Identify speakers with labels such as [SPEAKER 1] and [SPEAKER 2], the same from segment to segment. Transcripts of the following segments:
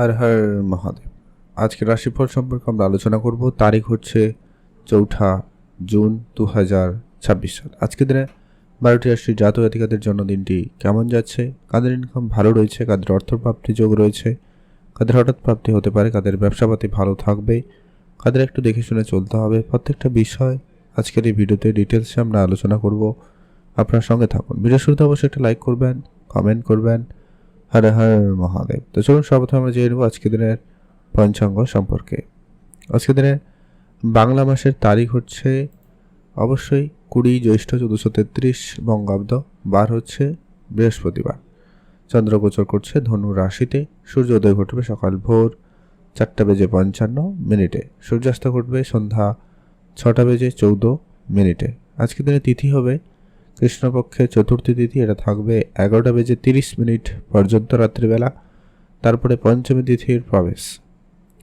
[SPEAKER 1] হর হর মহাদেব। আজকের রাশিফল সম্পর্কে আমরা আলোচনা করব। তারিখ হচ্ছে 4 জুন 2026 সাল। আজকের দিনে 12টি রাশির জাতক জাতিকাদের জন্য দিনটি কেমন যাচ্ছে, কাদের ইনকাম ভালো রয়েছে, কাদের অর্থপ্রাপ্তি যোগ রয়েছে, কাদের হঠাৎ প্রাপ্তি হতে পারে, কাদের ব্যবসাপাতি ভালো থাকবে, কাদের একটু দেখে শুনে চলতে হবে, প্রত্যেকটা বিষয় আজকের এই ভিডিওতে ডিটেলসে আমরা আলোচনা করব। আপনার সঙ্গে থাকুন। ভিডিও শুরুতে অবশ্যই একটা লাইক করবেন, কমেন্ট করবেন। হর হর মহাদেব। তো চলুন সর্বপ্রথম আমরা জেনে নেব আজকের দিনের পঞ্চাঙ্গ সম্পর্কে। আজকের দিনের বাংলা মাসের তারিখ হচ্ছে অবশ্যই 20 জ্যৈষ্ঠ 1433 বঙ্গাব্দ। বার হচ্ছে বৃহস্পতিবার। চন্দ্র গোচর করছে ধনু রাশিতে। সূর্য উদয় ঘটবে সকাল ভোর 4:55 সূর্যাস্ত ঘটবে সন্ধ্যা 6:14 আজকের দিনে তিথি হবে কৃষ্ণপক্ষের চতুর্থী তিথি। এটা থাকবে 11:30 পর্যন্ত রাত্রিবেলা। তারপরে পঞ্চমী তিথির প্রবেশ।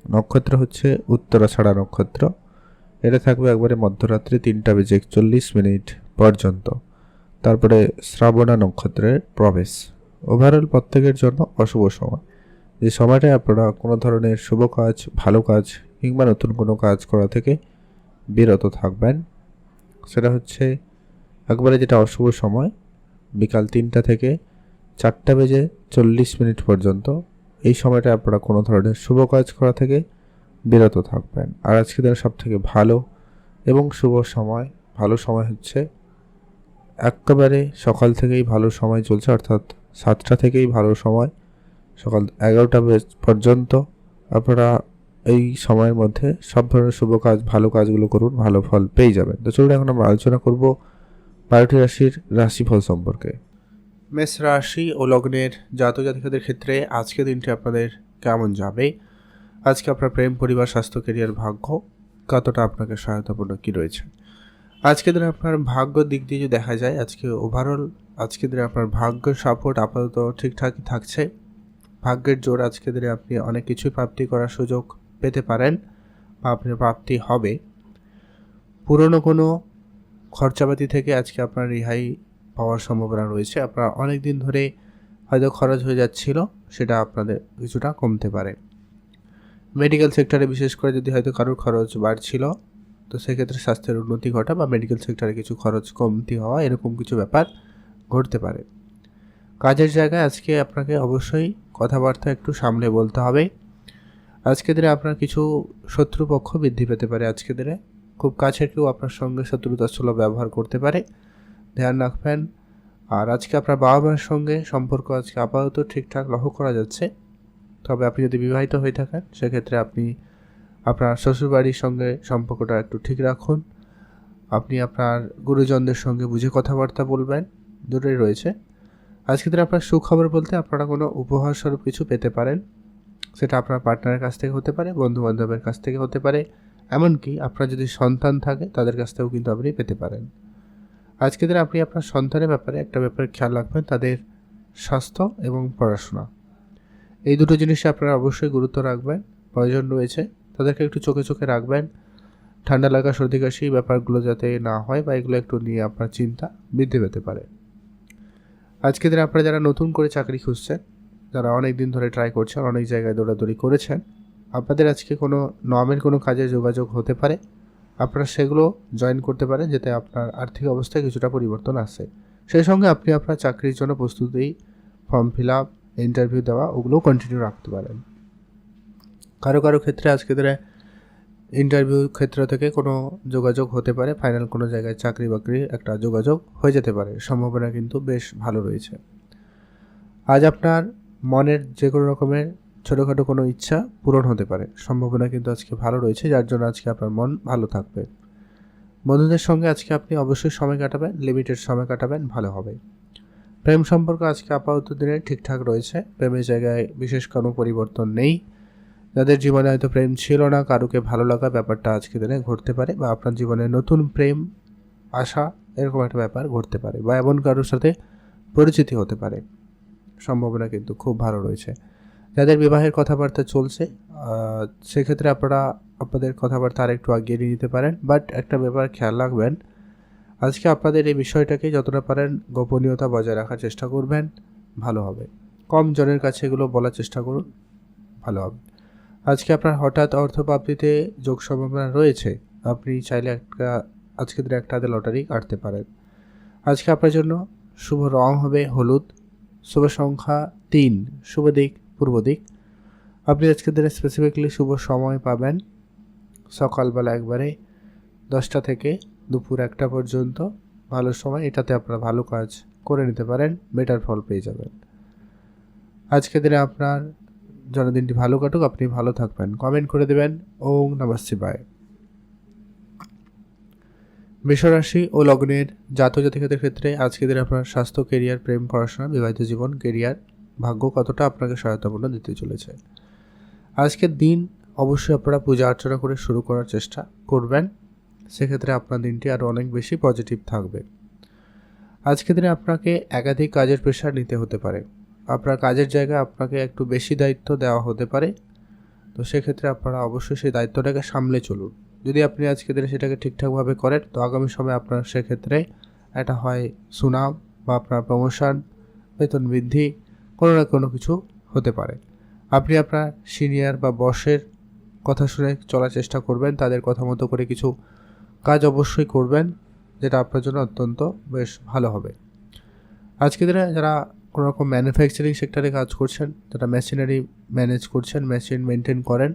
[SPEAKER 1] নক্ষত্র হচ্ছে উত্তরাষাঢ়া নক্ষত্র। এটা থাকবে একবারে মধ্যরাত্রি 3:41 পর্যন্ত। তারপরে শ্রাবণা নক্ষত্রের প্রবেশ। ওভারঅল প্রত্যেকের জন্য অশুভ সময়। যে সময়টায় আপনারা কোনো ধরনের শুভ কাজ, ভালো কাজ কিংবা নতুন কোনো কাজ করা থেকে বিরত থাকবেন। সেটা হচ্ছে একবারে যেটা অশুভ সময়, বিকাল 3টা থেকে 4:40 পর্যন্ত। এই সময়টা আপনারা কোনো ধরনের শুভ কাজ করা থেকে বিরত থাকবেন। আর আজকে দিনের সব থেকে ভালো এবং শুভ সময়, ভালো সময় হচ্ছে একেবারে সকাল থেকেই ভালো সময় চলছে, অর্থাৎ 7টা থেকেই ভালো সময়, সকাল 11টা পর্যন্ত। আপনারা এই সময়ের মধ্যে সব ধরনের শুভ কাজ, ভালো কাজগুলো করুন, ভালো ফল পেয়ে যাবেন। তো চলুন এখন আমরা আলোচনা করব 12টি রাশির রাশিফল সম্পর্কে। মেষ রাশি ও লগ্নের জাতক জাতিকাদের ক্ষেত্রে আজকের দিনটি আপনাদের কেমন যাবে? আজকে আপনার প্রেম, পরিবার, স্বাস্থ্য, ক্যারিয়ার, ভাগ্য কতটা আপনাকে সহায়তাপূর্ণ কি রয়েছে? আজকের দিনে আপনার ভাগ্য দিক দিয়ে যদি দেখা যায়, আজকে ওভারঅল আজকের দিনে আপনার ভাগ্যের সাপোর্ট আপাতত ঠিকঠাকই থাকছে। ভাগ্যের জোর আজকের দিনে আপনি অনেক কিছুই প্রাপ্তি করার সুযোগ পেতে পারেন বা আপনার প্রাপ্তি হবে। পুরনো কোনো খরচাপাতি থেকে আজকে আপনার রেহাই পাওয়ার সম্ভাবনা রয়েছে। আপনার অনেক দিন ধরে হয়তো খরচ হয়ে যাচ্ছিল, সেটা আপনাদের কিছুটা কমতে পারে। মেডিকেল সেক্টরে বিশেষ করে যদি হয়তো কারোর খরচ বাড়ছিল, তো সেক্ষেত্রে স্বাস্থ্যের উন্নতি ঘটা বা মেডিকেল সেক্টরে কিছু খরচ কমতি হওয়া, এরকম কিছু ব্যাপার ঘটতে পারে। কাজের জায়গায় আজকে আপনাকে অবশ্যই কথাবার্তা একটু সামলে বলতে হবে। আজকের দিনে আপনার কিছু শত্রুপক্ষ বৃদ্ধি পেতে পারে। আজকের দিনে খুব কাছের কেউ আপনার সঙ্গে শত্রুতাসুলভ ব্যবহার করতে পারে, ধ্যান রাখবেন। আর আজকে আপনার বাবা মায়ের সঙ্গে সম্পর্ক আজকে আপাতত ঠিকঠাক লক্ষ্য করা যাচ্ছে। তবে আপনি যদি বিবাহিত হয়ে থাকেন, সেক্ষেত্রে আপনি আপনার শ্বশুরবাড়ির সঙ্গে সম্পর্কটা একটু ঠিক রাখুন। আপনি আপনার গুরুজনদের সঙ্গে বুঝে কথাবার্তা বলবেন, দুটোই রয়েছে। আজকের দিনে আপনার সুখবর বলতে আপনারা কোনো উপহার স্বরূপ কিছু পেতে পারেন। সেটা আপনার পার্টনারের কাছ থেকে হতে পারে, বন্ধুবান্ধবের কাছ থেকে হতে পারে, এমনকি আপনার যদি সন্তান থাকে তাদের কাছ থেকেও কিন্তু আপনি পেতে পারেন। আজকের দিনে আপনি আপনার সন্তানের ব্যাপারে একটা ব্যাপারে খেয়াল রাখবেন, তাদের স্বাস্থ্য এবং পড়াশোনা। এই দুটো জিনিসে আপনারা অবশ্যই গুরুত্ব রাখবেন, প্রয়োজন রয়েছে। তাদেরকে একটু চোখে চোখে রাখবেন। ঠান্ডা লাগা, সর্দি কাশি ব্যাপারগুলো যাতে না হয় বা এগুলো একটু নিয়ে আপনার চিন্তা বৃদ্ধি পেতে পারে। আজকের দিনে আপনারা যারা নতুন করে চাকরি খুঁজছেন, যারা অনেক দিন ধরে ট্রাই করছেন, অনেক জায়গায় দৌড়াদৌড়ি করেছেন, আপনাদের আজকে কোনো নর্মাল কোনো কাজে যোগাযোগ হতে পারে। আপনারা সেগুলো জয়েন করতে পারেন, যাতে আপনার আর্থিক অবস্থায় কিছুটা পরিবর্তন আসে। সেই সঙ্গে আপনি আপনার চাকরির জন্য প্রস্তুতি, ফর্ম ফিল আপ, ইন্টারভিউ দেওয়া, ওগুলোও কন্টিনিউ রাখতে পারেন। কারো কারো ক্ষেত্রে আজকে দিনে ইন্টারভিউ ক্ষেত্র থেকে কোনো যোগাযোগ হতে পারে, ফাইনাল কোনো জায়গায় চাকরি বাকরির একটা যোগাযোগ হয়ে যেতে পারে, সম্ভাবনা কিন্তু বেশ ভালো রয়েছে। আজ আপনার মনের যে কোনো রকমের ছোটোখাটো কোনো ইচ্ছা পূরণ হতে পারে, সম্ভাবনা কিন্তু আজকে ভালো রয়েছে, যার জন্য আজকে আপনার মন ভালো থাকবে। বন্ধুদের সঙ্গে আজকে আপনি অবশ্যই সময় কাটাবেন, লিমিটেড সময় কাটাবেন, ভালো হবে। প্রেম সম্পর্ক আজকে আপাতত দিনে ঠিকঠাক রয়েছে, প্রেমের জায়গায় বিশেষ কোনো পরিবর্তন নেই। যাদের জীবনে হয়তো প্রেম ছিল না, কারুকে ভালো লাগা ব্যাপারটা আজকে দিনে ঘটতে পারে, বা আপনার জীবনে নতুন প্রেম আসা, এরকম একটা ব্যাপার ঘটতে পারে, বা এমন কারোর সাথে পরিচিতি হতে পারে, সম্ভাবনা কিন্তু খুব ভালো রয়েছে। যাদের বিবাহের কথাবার্তা চলছে, সেক্ষেত্রে আপনারা আপনাদের কথাবার্তা আর একটু আগিয়ে নিয়ে যেতে পারেন। বাট একটা ব্যাপার খেয়াল রাখবেন, আজকে আপনাদের এই বিষয়টাকে যতটা পারেন গোপনীয়তা বজায় রাখার চেষ্টা করবেন, ভালো হবে। কম জনের কাছে এগুলো বলার চেষ্টা করুন, ভালো হবে। আজকে আপনার হঠাৎ অর্থপ্রাপ্তিতে যোগ সম্ভাবনা রয়েছে। আপনি চাইলে আজকের দিনে একটা হাতে লটারি কাটতে পারেন। আজকে আপনার জন্য শুভ রং হবে হলুদ, শুভ সংখ্যা 3, শুভ দিক পূর্ব দিক। আপনি আজকের দিনে স্পেসিফিকলি শুভ সময় পাবেন সকালবেলা একবারে 10টা থেকে দুপুর 1টা পর্যন্ত ভালো সময়। এটাতে আপনারা ভালো কাজ করে নিতে পারেন, বেটার ফল পেয়ে যাবেন। আজকের দিনে আপনার জন্মদিনটি ভালো কাটুক, আপনি ভালো থাকবেন। কমেন্ট করে দেবেন ওম নমঃ শিবায়। মেষরাশি ও লগ্নের জাতক জাতিকাদের ক্ষেত্রে আজকের দিনে আপনার স্বাস্থ্য, কেরিয়ার, প্রেম, পড়াশোনা, বিবাহিত জীবন, কেরিয়ার, ভাগ্য কতটা আপনাকে সহায়তাপূর্ণ দিতে চলেছে। আজকের দিন অবশ্যই আপনারা পূজা অর্চনা করে শুরু করার চেষ্টা করবেন, সেক্ষেত্রে আপনার দিনটি আরও অনেক বেশি পজিটিভ থাকবে। আজকের দিনে আপনাকে একাধিক কাজের প্রেশার নিতে হতে পারে। আপনার কাজের জায়গায় আপনাকে একটু বেশি দায়িত্ব দেওয়া হতে পারে, তো সেক্ষেত্রে আপনারা অবশ্যই সেই দায়িত্বটাকে সামলে চলুন। যদি আপনি আজকের দিনে সেটাকে ঠিকঠাকভাবে করেন, তো আগামী সময়ে আপনার সেক্ষেত্রে একটা হয় সুনাম বা আপনার প্রমোশন, বেতন বৃদ্ধি, কোনো না কোনো কিছু হতে পারে। আপনি আপনার সিনিয়র বা বসের কথা শুনে চলার চেষ্টা করবেন, তাদের কথা মতো করে কিছু কাজ অবশ্যই করবেন, যেটা আপনার জন্য অত্যন্ত বেশ ভালো হবে। আজকের দিনে যারা কোনো রকম ম্যানুফ্যাকচারিং সেক্টরে কাজ করছেন, যারা মেশিনারি ম্যানেজ করছেন, মেশিন মেনটেন করেন,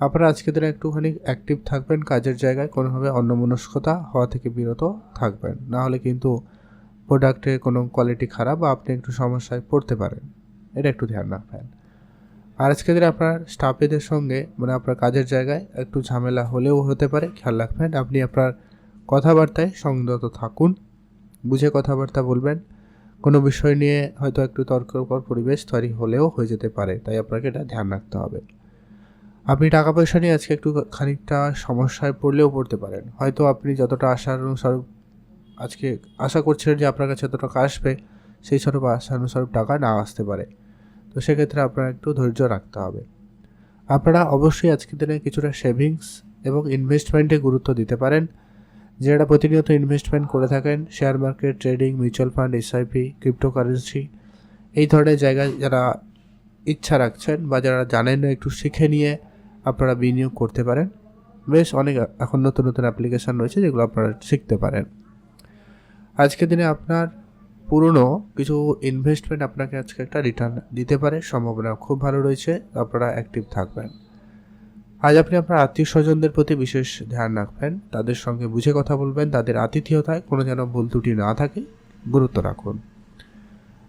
[SPEAKER 1] আপনারা আজকের দিনে একটুখানি অ্যাক্টিভ থাকবেন কাজের জায়গায়, কোনোভাবে অন্যমনস্কতা হওয়া থেকে বিরত থাকবেন, না হলে কিন্তু প্রোডাক্টের কোনো কোয়ালিটি খারাপ বা আপনি একটু সমস্যায় পড়তে পারেন, এটা একটু ধ্যান রাখবেন। আর আজকের দিনে আপনার স্টাফেদের সঙ্গে মানে আপনার কাজের জায়গায় একটু ঝামেলা হলেও হতে পারে, খেয়াল রাখবেন। আপনি আপনার কথাবার্তায় সংযত থাকুন, বুঝে কথাবার্তা বলবেন। কোনো বিষয় নিয়ে হয়তো একটু তর্ককর পরিবেশ তৈরি হলেও হয়ে যেতে পারে, তাই আপনাকে এটা ধ্যান রাখতে হবে। আপনি টাকা পয়সা নিয়ে আজকে একটু খানিকটা সমস্যায় পড়লেও পড়তে পারেন। হয়তো আপনি যতটা আশানুসারূপ আজকে আশা করছিলেন যে আপনার কাছে এত টাকা আসবে, সেই স্বরূপ আশানুসারূপ টাকা না আসতে পারে, তো সেক্ষেত্রে আপনার একটু ধৈর্য রাখতে হবে। আপনারা অবশ্যই আজকের দিনে কিছুটা সেভিংস এবং ইনভেস্টমেন্টে গুরুত্ব দিতে পারেন। যারা প্রতিনিয়ত ইনভেস্টমেন্ট করে থাকেন, share market, trading, mutual fund, SIP, cryptocurrency, এই ধরনের জায়গায় যারা ইচ্ছা রাখছেন বা যারা জানেন না, একটু শিখে নিয়ে আপনারা বিনিয়োগ করতে পারেন। বেশ অনেক এখন নতুন নতুন অ্যাপ্লিকেশান রয়েছে যেগুলো আপনারা শিখতে পারেন। আজকের দিনে আপনার পুরনো কিছু ইনভেস্টমেন্ট আপনাকে আজকে একটা রিটার্ন দিতে পারে, সম্ভাবনা খুব ভালো রয়েছে, আপনারা অ্যাক্টিভ থাকবেন। আজ আপনি আপনার আত্মীয় স্বজনদের প্রতি বিশেষ ধ্যান রাখবেন, তাদের সঙ্গে বুঝে কথা বলবেন, তাদের আতিথেয়তায় কোনো যেন ভুল ত্রুটি না থাকে গুরুত্ব রাখুন।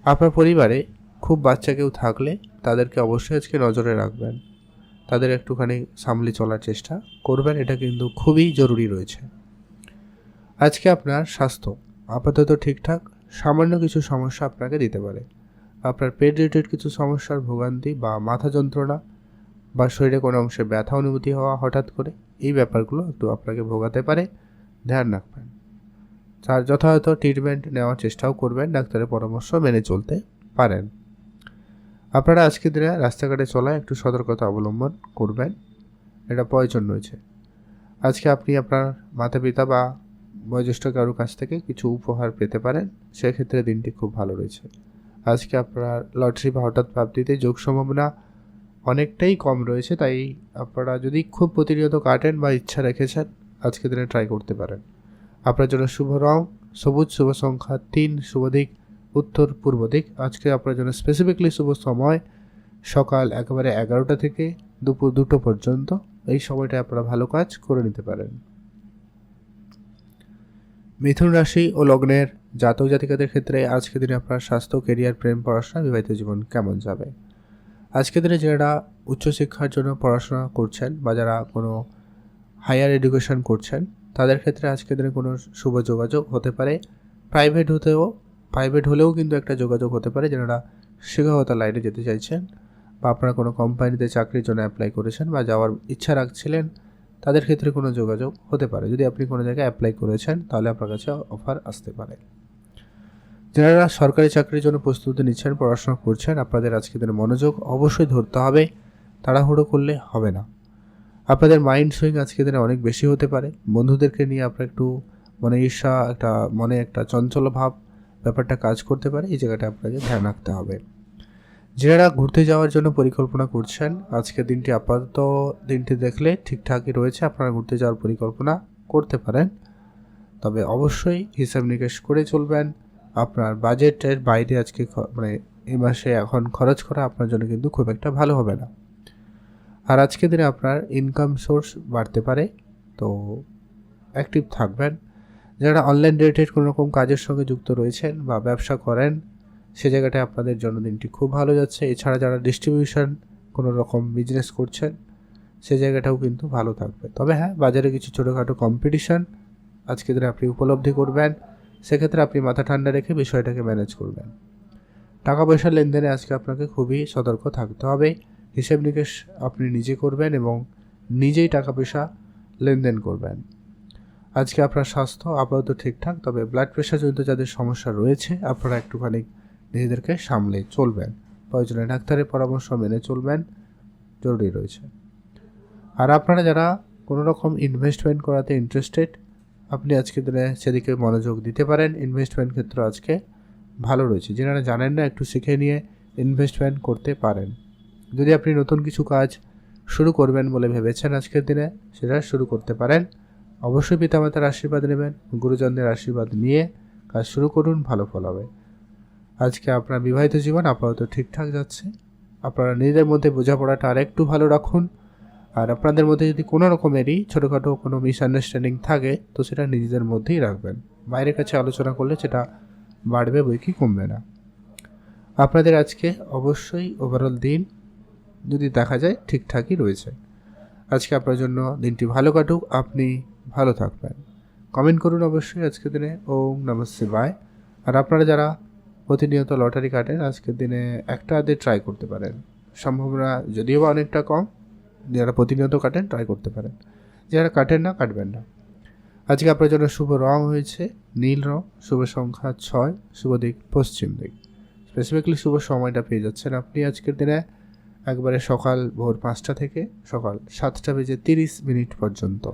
[SPEAKER 1] আপনার পরিবারে খুব বাচ্চা কেউ থাকলে তাদেরকে অবশ্যই আজকে নজরে রাখবেন, তাদের একটুখানি সামলে চলার চেষ্টা করবেন, এটা কিন্তু খুবই জরুরি রয়েছে। আজকে আপনার স্বাস্থ্য আপাতত ঠিকঠাক, সামান্য কিছু সমস্যা আপনাকে দিতে পারে। আপনার পেট রিলেটেড কিছু সমস্যার ভোগান্তি বা মাথা যন্ত্রণা বা শরীরে কোনো অংশে ব্যথা অনুভূতি হওয়া হঠাৎ করে, এই ব্যাপারগুলো একটু আপনাকে ভোগাতে পারে, ধ্যান রাখবেন। তার যথাযথ ট্রিটমেন্ট নেওয়ার চেষ্টাও করবেন, ডাক্তারের পরামর্শ মেনে চলতে পারেন। আপনারা আজকের দিনে রাস্তাঘাটে চলায় একটু সতর্কতা অবলম্বন করবেন, এটা প্রয়োজন রয়েছে। আজকে আপনি আপনার মাতা পিতা বা বয়োজ্যেষ্ঠ কারোর কাছ থেকে কিছু উপহার পেতে পারেন, সেক্ষেত্রে দিনটি খুব ভালো রয়েছে। আজকে আপনার লটারি বা হঠাৎ প্রাপ্তিতে যোগ সম্ভাবনা অনেকটাই কম রয়েছে, তাই আপনারা যদি খুব প্রতিনিয়ত কাটেন বা ইচ্ছা রেখেছেন, আজকের দিনে ট্রাই করতে পারেন। আপনার জন্য শুভ রং সবুজ, শুভ সংখ্যা 3, শুভ দিক উত্তর পূর্ব দিক। আজকে আপনার জন্য স্পেসিফিকলি শুভ সময় সকাল একেবারে 11টা থেকে দুপুর 2টো পর্যন্ত, এই সময়টায় আপনারা ভালো কাজ করে নিতে পারেন। মিথুন রাশি ও লগ্নের জাতক জাতিকাদের ক্ষেত্রে আজকের দিনে আপনার স্বাস্থ্য, কেরিয়ার, প্রেম, পড়াশোনা, বিবাহিত জীবন কেমন যাবে। আজকের দিনে যারা উচ্চশিক্ষার জন্য পড়াশোনা করছেন বা যারা কোনো হায়ার এডুকেশন করছেন, তাদের ক্ষেত্রে আজকের দিনে কোনো শুভ যোগাযোগ হতে পারে। প্রাইভেট হলেও কিন্তু একটা যোগাযোগ হতে পারে, যারা শিক্ষকতা লাইনে যেতে চাইছেন বা আপনারা কোনো কোম্পানিতে চাকরির জন্য অ্যাপ্লাই করেছেন বা যাওয়ার ইচ্ছা রাখছিলেন, তাদের ক্ষেত্রে কোনো যোগাযোগ হতে পারে। যদি আপনি কোনো জায়গায় অ্যাপ্লাই করেছেন, তাহলে আপনার কাছে অফার আসতে পারে। যারা সরকারি চাকরির জন্য প্রস্তুতি নিচ্ছেন, পড়াশোনা করছেন, আপনাদের আজকের দিনে মনোযোগ অবশ্যই ধরতে হবে, তাড়াহুড়ো করলে হবে না। আপনাদের মাইন্ড সুইং আজকের দিনে অনেক বেশি হতে পারে। বন্ধুদেরকে নিয়ে আপনার একটু ঈর্ষা, মনে একটা চঞ্চল ভাব ব্যাপারটা কাজ করতে পারে, এই জায়গাটা আপনাকে ধ্যান রাখতে হবে। যারা ঘুরতে যাওয়ার জন্য পরিকল্পনা করছেন, আজকের দিনটি আপাতত দিনটি দেখলে ঠিকঠাকই রয়েছে, আপনারা ঘুরতে যাওয়ার পরিকল্পনা করতে পারেন। তবে অবশ্যই হিসাব নিকেশ করে চলবেন। আপনার বাজেটের বাইরে আজকে মানে এই মাসে এখন খরচ করা আপনার জন্য কিন্তু খুব একটা ভালো হবে না। আর আজকের দিনে আপনার ইনকাম সোর্স বাড়তে পারে, তো অ্যাক্টিভ থাকবেন। যারা অনলাইন রিলেটেড কোনো রকম কাজের সঙ্গে যুক্ত রয়েছেন বা ব্যবসা করেন, সে জায়গাটায় আপনাদের জন্মদিনটি খুব ভালো যাচ্ছে। এছাড়া যারা ডিস্ট্রিবিউশন কোনো রকম বিজনেস করছেন, সে জায়গাটাও কিন্তু ভালো থাকবে। তবে হ্যাঁ, বাজারে কিছু ছোটোখাটো কম্পিটিশান আজকের দিনে আপনি উপলব্ধি করবেন, সেক্ষেত্রে আপনি মাথা ঠান্ডা রেখে বিষয়টাকে ম্যানেজ করবেন। টাকা পয়সা লেনদেনে আজকে আপনাকে খুবই সতর্ক থাকতে হবে। হিসেব নিকেশ আপনি নিজে করবেন এবং নিজেই টাকা পয়সা লেনদেন করবেন। আজকে আপনার স্বাস্থ্য আপাতত ঠিকঠাক, তবে ব্লাড প্রেশারজনিত যাদের সমস্যা রয়েছে আপনারা একটুখানি নিজেদেরকে সামলে চলবেন। প্রয়োজনে ডাক্তারের পরামর্শ মেনে চলবেন, জরুরি রয়েছে। আর আপনারা যারা কোনো রকম ইনভেস্টমেন্ট করাতে ইন্টারেস্টেড, আপনি আজকে দিনে সেদিকে মনোযোগ দিতে পারেন। ইনভেস্টমেন্ট ক্ষেত্র আজকে ভালো রয়েছে। যারা জানেন না, একটু শিখে নিয়ে ইনভেস্টমেন্ট করতে পারেন। যদি আপনি নতুন কিছু কাজ শুরু করবেন বলে ভেবেছেন আজকের দিনে, সেটা শুরু করতে পারেন। অবশ্যই পিতামাতার আশীর্বাদ নেবেন, গুরুজনদের আশীর্বাদ নিয়ে কাজ শুরু করুন, ভালো ফল হবে। আজকে আপনার বিবাহিত জীবন আপাতত ঠিকঠাক যাচ্ছে। আপনারা নিজেদের মধ্যে বোঝাপড়াটা আর একটু ভালো রাখুন। আর আপনাদের মধ্যে যদি কোনো রকমেরই ছোটোখাটো কোনো মিসআন্ডারস্ট্যান্ডিং থাকে, তো সেটা নিজেদের মধ্যেই রাখবেন। বাইরের কাছে আলোচনা করলে সেটা বাড়বে, বই কি কমবে না। আপনাদের আজকে অবশ্যই ওভারঅল দিন যদি দেখা যায় ঠিকঠাকই রয়েছে। আজকে আপনার জন্য দিনটি ভালো কাটুক, আপনি ভালো থাকবেন। কমেন্ট করুন অবশ্যই আজকের দিনে ওম নমঃ শিবায়। আর আপনারা যারা প্রতিনিয়ত লটারি কাটেন, আজকের দিনে একটা আধে ট্রাই করতে পারেন। সম্ভাবনা যদিও বা অনেকটা কম, যারা প্রতিনিয়ত কাটেন ট্রাই করতে পারেন। যারা কাটেন না, কাটবেন না। আজকে আপনার জন্য শুভ রং হয়েছে নীল রং, শুভ সংখ্যা 6, শুভ দিক পশ্চিম দিক। স্পেসিফিকলি শুভ সময়টা পেয়ে যাচ্ছেন আপনি আজকের দিনে একবারে সকাল ভোর 5টা থেকে সকাল 7:30 পর্যন্ত।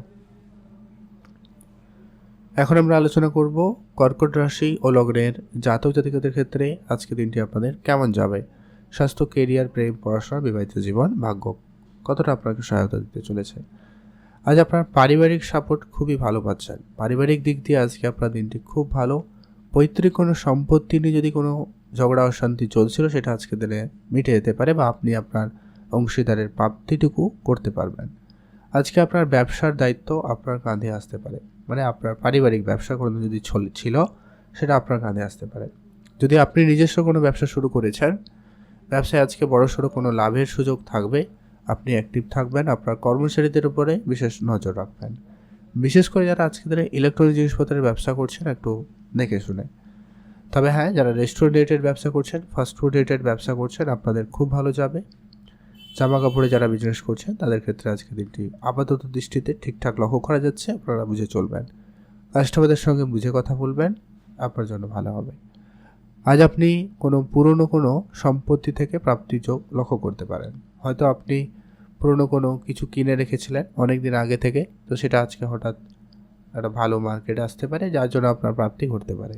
[SPEAKER 1] এখন আমরা আলোচনা করব কর্কট রাশি ও লগ্নের জাতক জাতিকাদের ক্ষেত্রে আজকে দিনটি আপনাদের কেমন যাবে। স্বাস্থ্য, কেরিয়ার, প্রেম, পড়াশোনা, বিবাহিত জীবন, ভাগ্য কতটা আপনাকে সহায়তা দিতে চলেছে। আজ আপনার পারিবারিক সাপোর্ট খুবই ভালো পাচ্ছেন। পারিবারিক দিক দিয়ে আজকে আপনার দিনটি খুব ভালো। পৈতৃক কোনো সম্পত্তি নিয়ে যদি কোনো ঝগড়া অশান্তি চলছিল, সেটা আজকে দিনে মিটে যেতে পারে বা আপনি আপনার অংশীদারের প্রাপ্তিটুকু করতে পারবেন। আজকে আপনার ব্যবসার দায়িত্ব আপনার কাঁধে আসতে পারে, মানে আপনার পারিবারিক ব্যবসা কোনো যদি ছিল সেটা আপনার কাঁধে আসতে পারে। যদি আপনি নিজস্ব কোনো ব্যবসা শুরু করেছেন, ব্যবসায় আজকে বড়সড় কোনো লাভের সুযোগ থাকবে। আপনি অ্যাক্টিভ থাকবেন, আপনার কর্মচারীদের উপরে বিশেষ নজর রাখবেন। বিশেষ করে যারা আজকে ধরে ইলেকট্রনিক জিনিসপত্রের ব্যবসা করছেন, একটু দেখে শুনে। তবে হ্যাঁ, যারা রেস্টুরেন্ট রিলেটেড ব্যবসা করছেন, ফাস্টফুড রিলেটেড ব্যবসা করছেন, আপনাদের খুব ভালো যাবে। জামা কাপড়ে যারা বিজনেস করছেন, তাদের ক্ষেত্রে আজকে দিনটি আপাতত দৃষ্টিতে ঠিকঠাক লক্ষ্য করা যাচ্ছে। আপনারা বুঝে চলবেন, কাস্টমারদের সঙ্গে বুঝে কথা বলবেন, আপনার জন্য ভালো হবে। আজ আপনি কোনো পুরনো কোনো সম্পত্তি থেকে প্রাপ্তির যোগ লক্ষ্য করতে পারেন। হয়তো আপনি পুরনো কোনো কিছু কিনে রেখেছিলেন অনেক দিন আগে থেকে, তো সেটা আজকে হঠাৎ একটা ভালো মার্কেটে আসতে পারে, যার জন্য আপনার প্রাপ্তি ঘটতে পারে।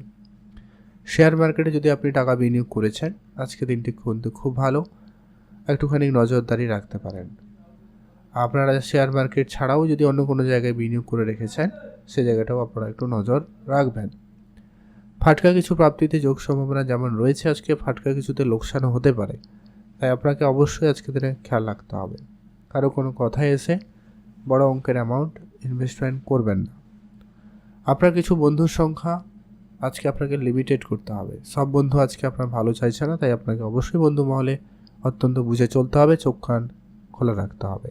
[SPEAKER 1] শেয়ার মার্কেটে যদি আপনি টাকা বিনিয়োগ করেছেন, আজকে দিনটি কিন্তু খুব ভালো, একটুখানি নজরদারি রাখতে পারেন। আপনারা শেয়ার মার্কেট ছাড়াও যদি অন্য কোনো জায়গায় বিনিয়োগ করে রেখেছেন, সে জায়গাটাও আপনারা একটু নজর রাখবেন। ফাটকা কিছু প্রাপ্তিতে যোগ সম্ভাবনা যেমন রয়েছে, আজকে ফাটকা কিছুতে লোকসানও হতে পারে, তাই আপনাকে অবশ্যই আজকে দিনে খেয়াল রাখতে হবে। কারো কোনো কথায় এসে বড় অঙ্কের অ্যামাউন্ট ইনভেস্টমেন্ট করবেন না। আপনার কিছু বন্ধুর সংখ্যা আজকে আপনাকে লিমিটেড করতে হবে। সব বন্ধু আজকে আপনার ভালো চাইছে না, তাই আপনাকে অবশ্যই বন্ধু মহলে অত্যন্ত বুঝে চলতে হবে, চোখ কান খোলা রাখতে হবে।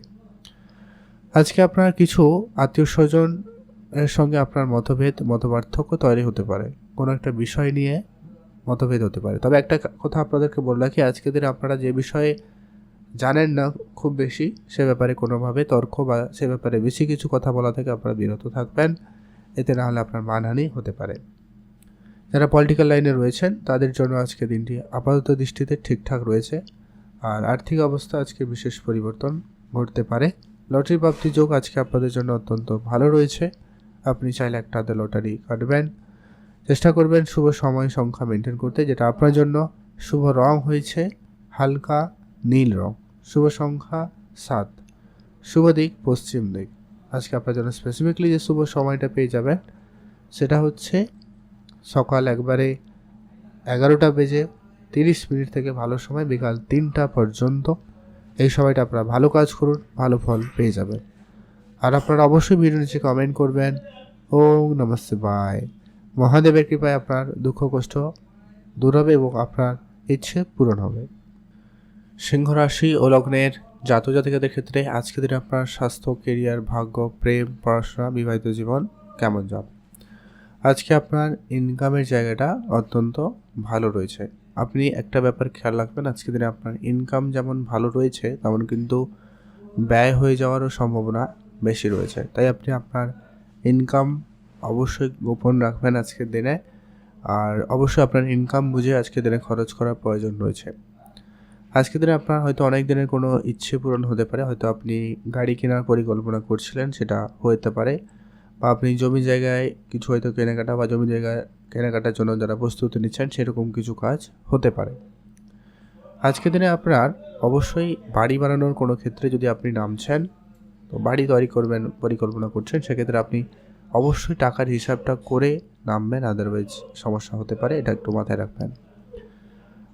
[SPEAKER 1] আজকে আপনার কিছু আত্মীয় স্বজন এর সঙ্গে আপনার মতপার্থক্য তৈরি হতে পারে, কোনো একটা বিষয় নিয়ে মতভেদ হতে পারে। তবে একটা কথা আপনাদেরকে বলে রাখি, আজকের দিনে আপনারা যে বিষয়ে জানেন না খুব বেশি, সে ব্যাপারে কোনোভাবে তর্ক বা সে ব্যাপারে বেশি কিছু কথা বলা থেকে আপনারা বিরত থাকবেন, এতে না হলে আপনার মানহানি হতে পারে। যারা পলিটিক্যাল লাইনে রয়েছেন, তাদের জন্য আজকে দিনটি আপাতত দৃষ্টিতে ঠিকঠাক রয়েছে। আর আর্থিক অবস্থা আজকে বিশেষ পরিবর্তন ঘটতে পারে। লটারি প্রাপ্তির যোগ আজকে আপনাদের জন্য অত্যন্ত ভালো রয়েছে। আপনি চাইলে একটা হাতে লটারি কাটবেন, চেষ্টা করবেন শুভ সময় সংখ্যা মেনটেন করতে। যেটা আপনার জন্য শুভ রং হয়েছে হালকা নীল রং, শুভ সংখ্যা 7, শুভ দিক পশ্চিম দিক। আজকে আপনার জন্য স্পেসিফিকলি যে শুভ সময়টা পেয়ে যাবেন সেটা হচ্ছে সকাল একবারে 11:30 থেকে ভালো সময় বিকাল 3টা পর্যন্ত। এই সময়টা আপনারা ভালো কাজ করুন, ভালো ফল পেয়ে যাবেন। আর আপনারা অবশ্যই ভিডিও নিচে কমেন্ট করবেন ওম নমঃ শিবায়। মহাদেবের কৃপায় আপনার দুঃখ কষ্ট দূর হবে এবং আপনার ইচ্ছে পূরণ হবে। সিংহ রাশি ও লগ্নের জাতক জাতিকাদের ক্ষেত্রে আজকে দিনে আপনার স্বাস্থ্য, কেরিয়ার, ভাগ্য, প্রেম, পড়াশোনা, বিবাহিত জীবন কেমন যাবে। আজকে আপনার ইনকামের জায়গাটা অত্যন্ত ভালো রয়েছে। আপনি একটা ব্যাপার খেয়াল রাখবেন, আজকে দিনে আপনার ইনকাম যেমন ভালো রয়েছে তেমন কিন্তু ব্যয় হয়ে যাওয়ারও সম্ভাবনা বেশি রয়েছে। তাই আপনি আপনার ইনকাম অবশ্যই গোপন রাখবেন আজকের দিনে। আর অবশ্যই আপনার ইনকাম বুঝে আজকের দিনে খরচ করার প্রয়োজন রয়েছে। আজকের দিনে আপনার হয়তো অনেক দিনের কোনো ইচ্ছে পূরণ হতে পারে। হয়তো আপনি গাড়ি কেনার পরিকল্পনা করছিলেন, সেটা হতে পারে। বা আপনি জমি জায়গায় কিছু হয়তো কেনাকাটা বা জমি জায়গায় কেনাকাটার জন্য যারা প্রস্তুতি নিচ্ছেন সেরকম কিছু কাজ হতে পারে। আজকের দিনে আপনার অবশ্যই বাড়ি বানানোর কোনো ক্ষেত্রে যদি আপনি নামছেন, তো বাড়ি তৈরি করবেন পরিকল্পনা করছেন, সেক্ষেত্রে আপনি অবশ্যই টাকার হিসাবটা করে নামবেন, আদারওয়াইজ সমস্যা হতে পারে, এটা একটু মাথায় রাখবেন।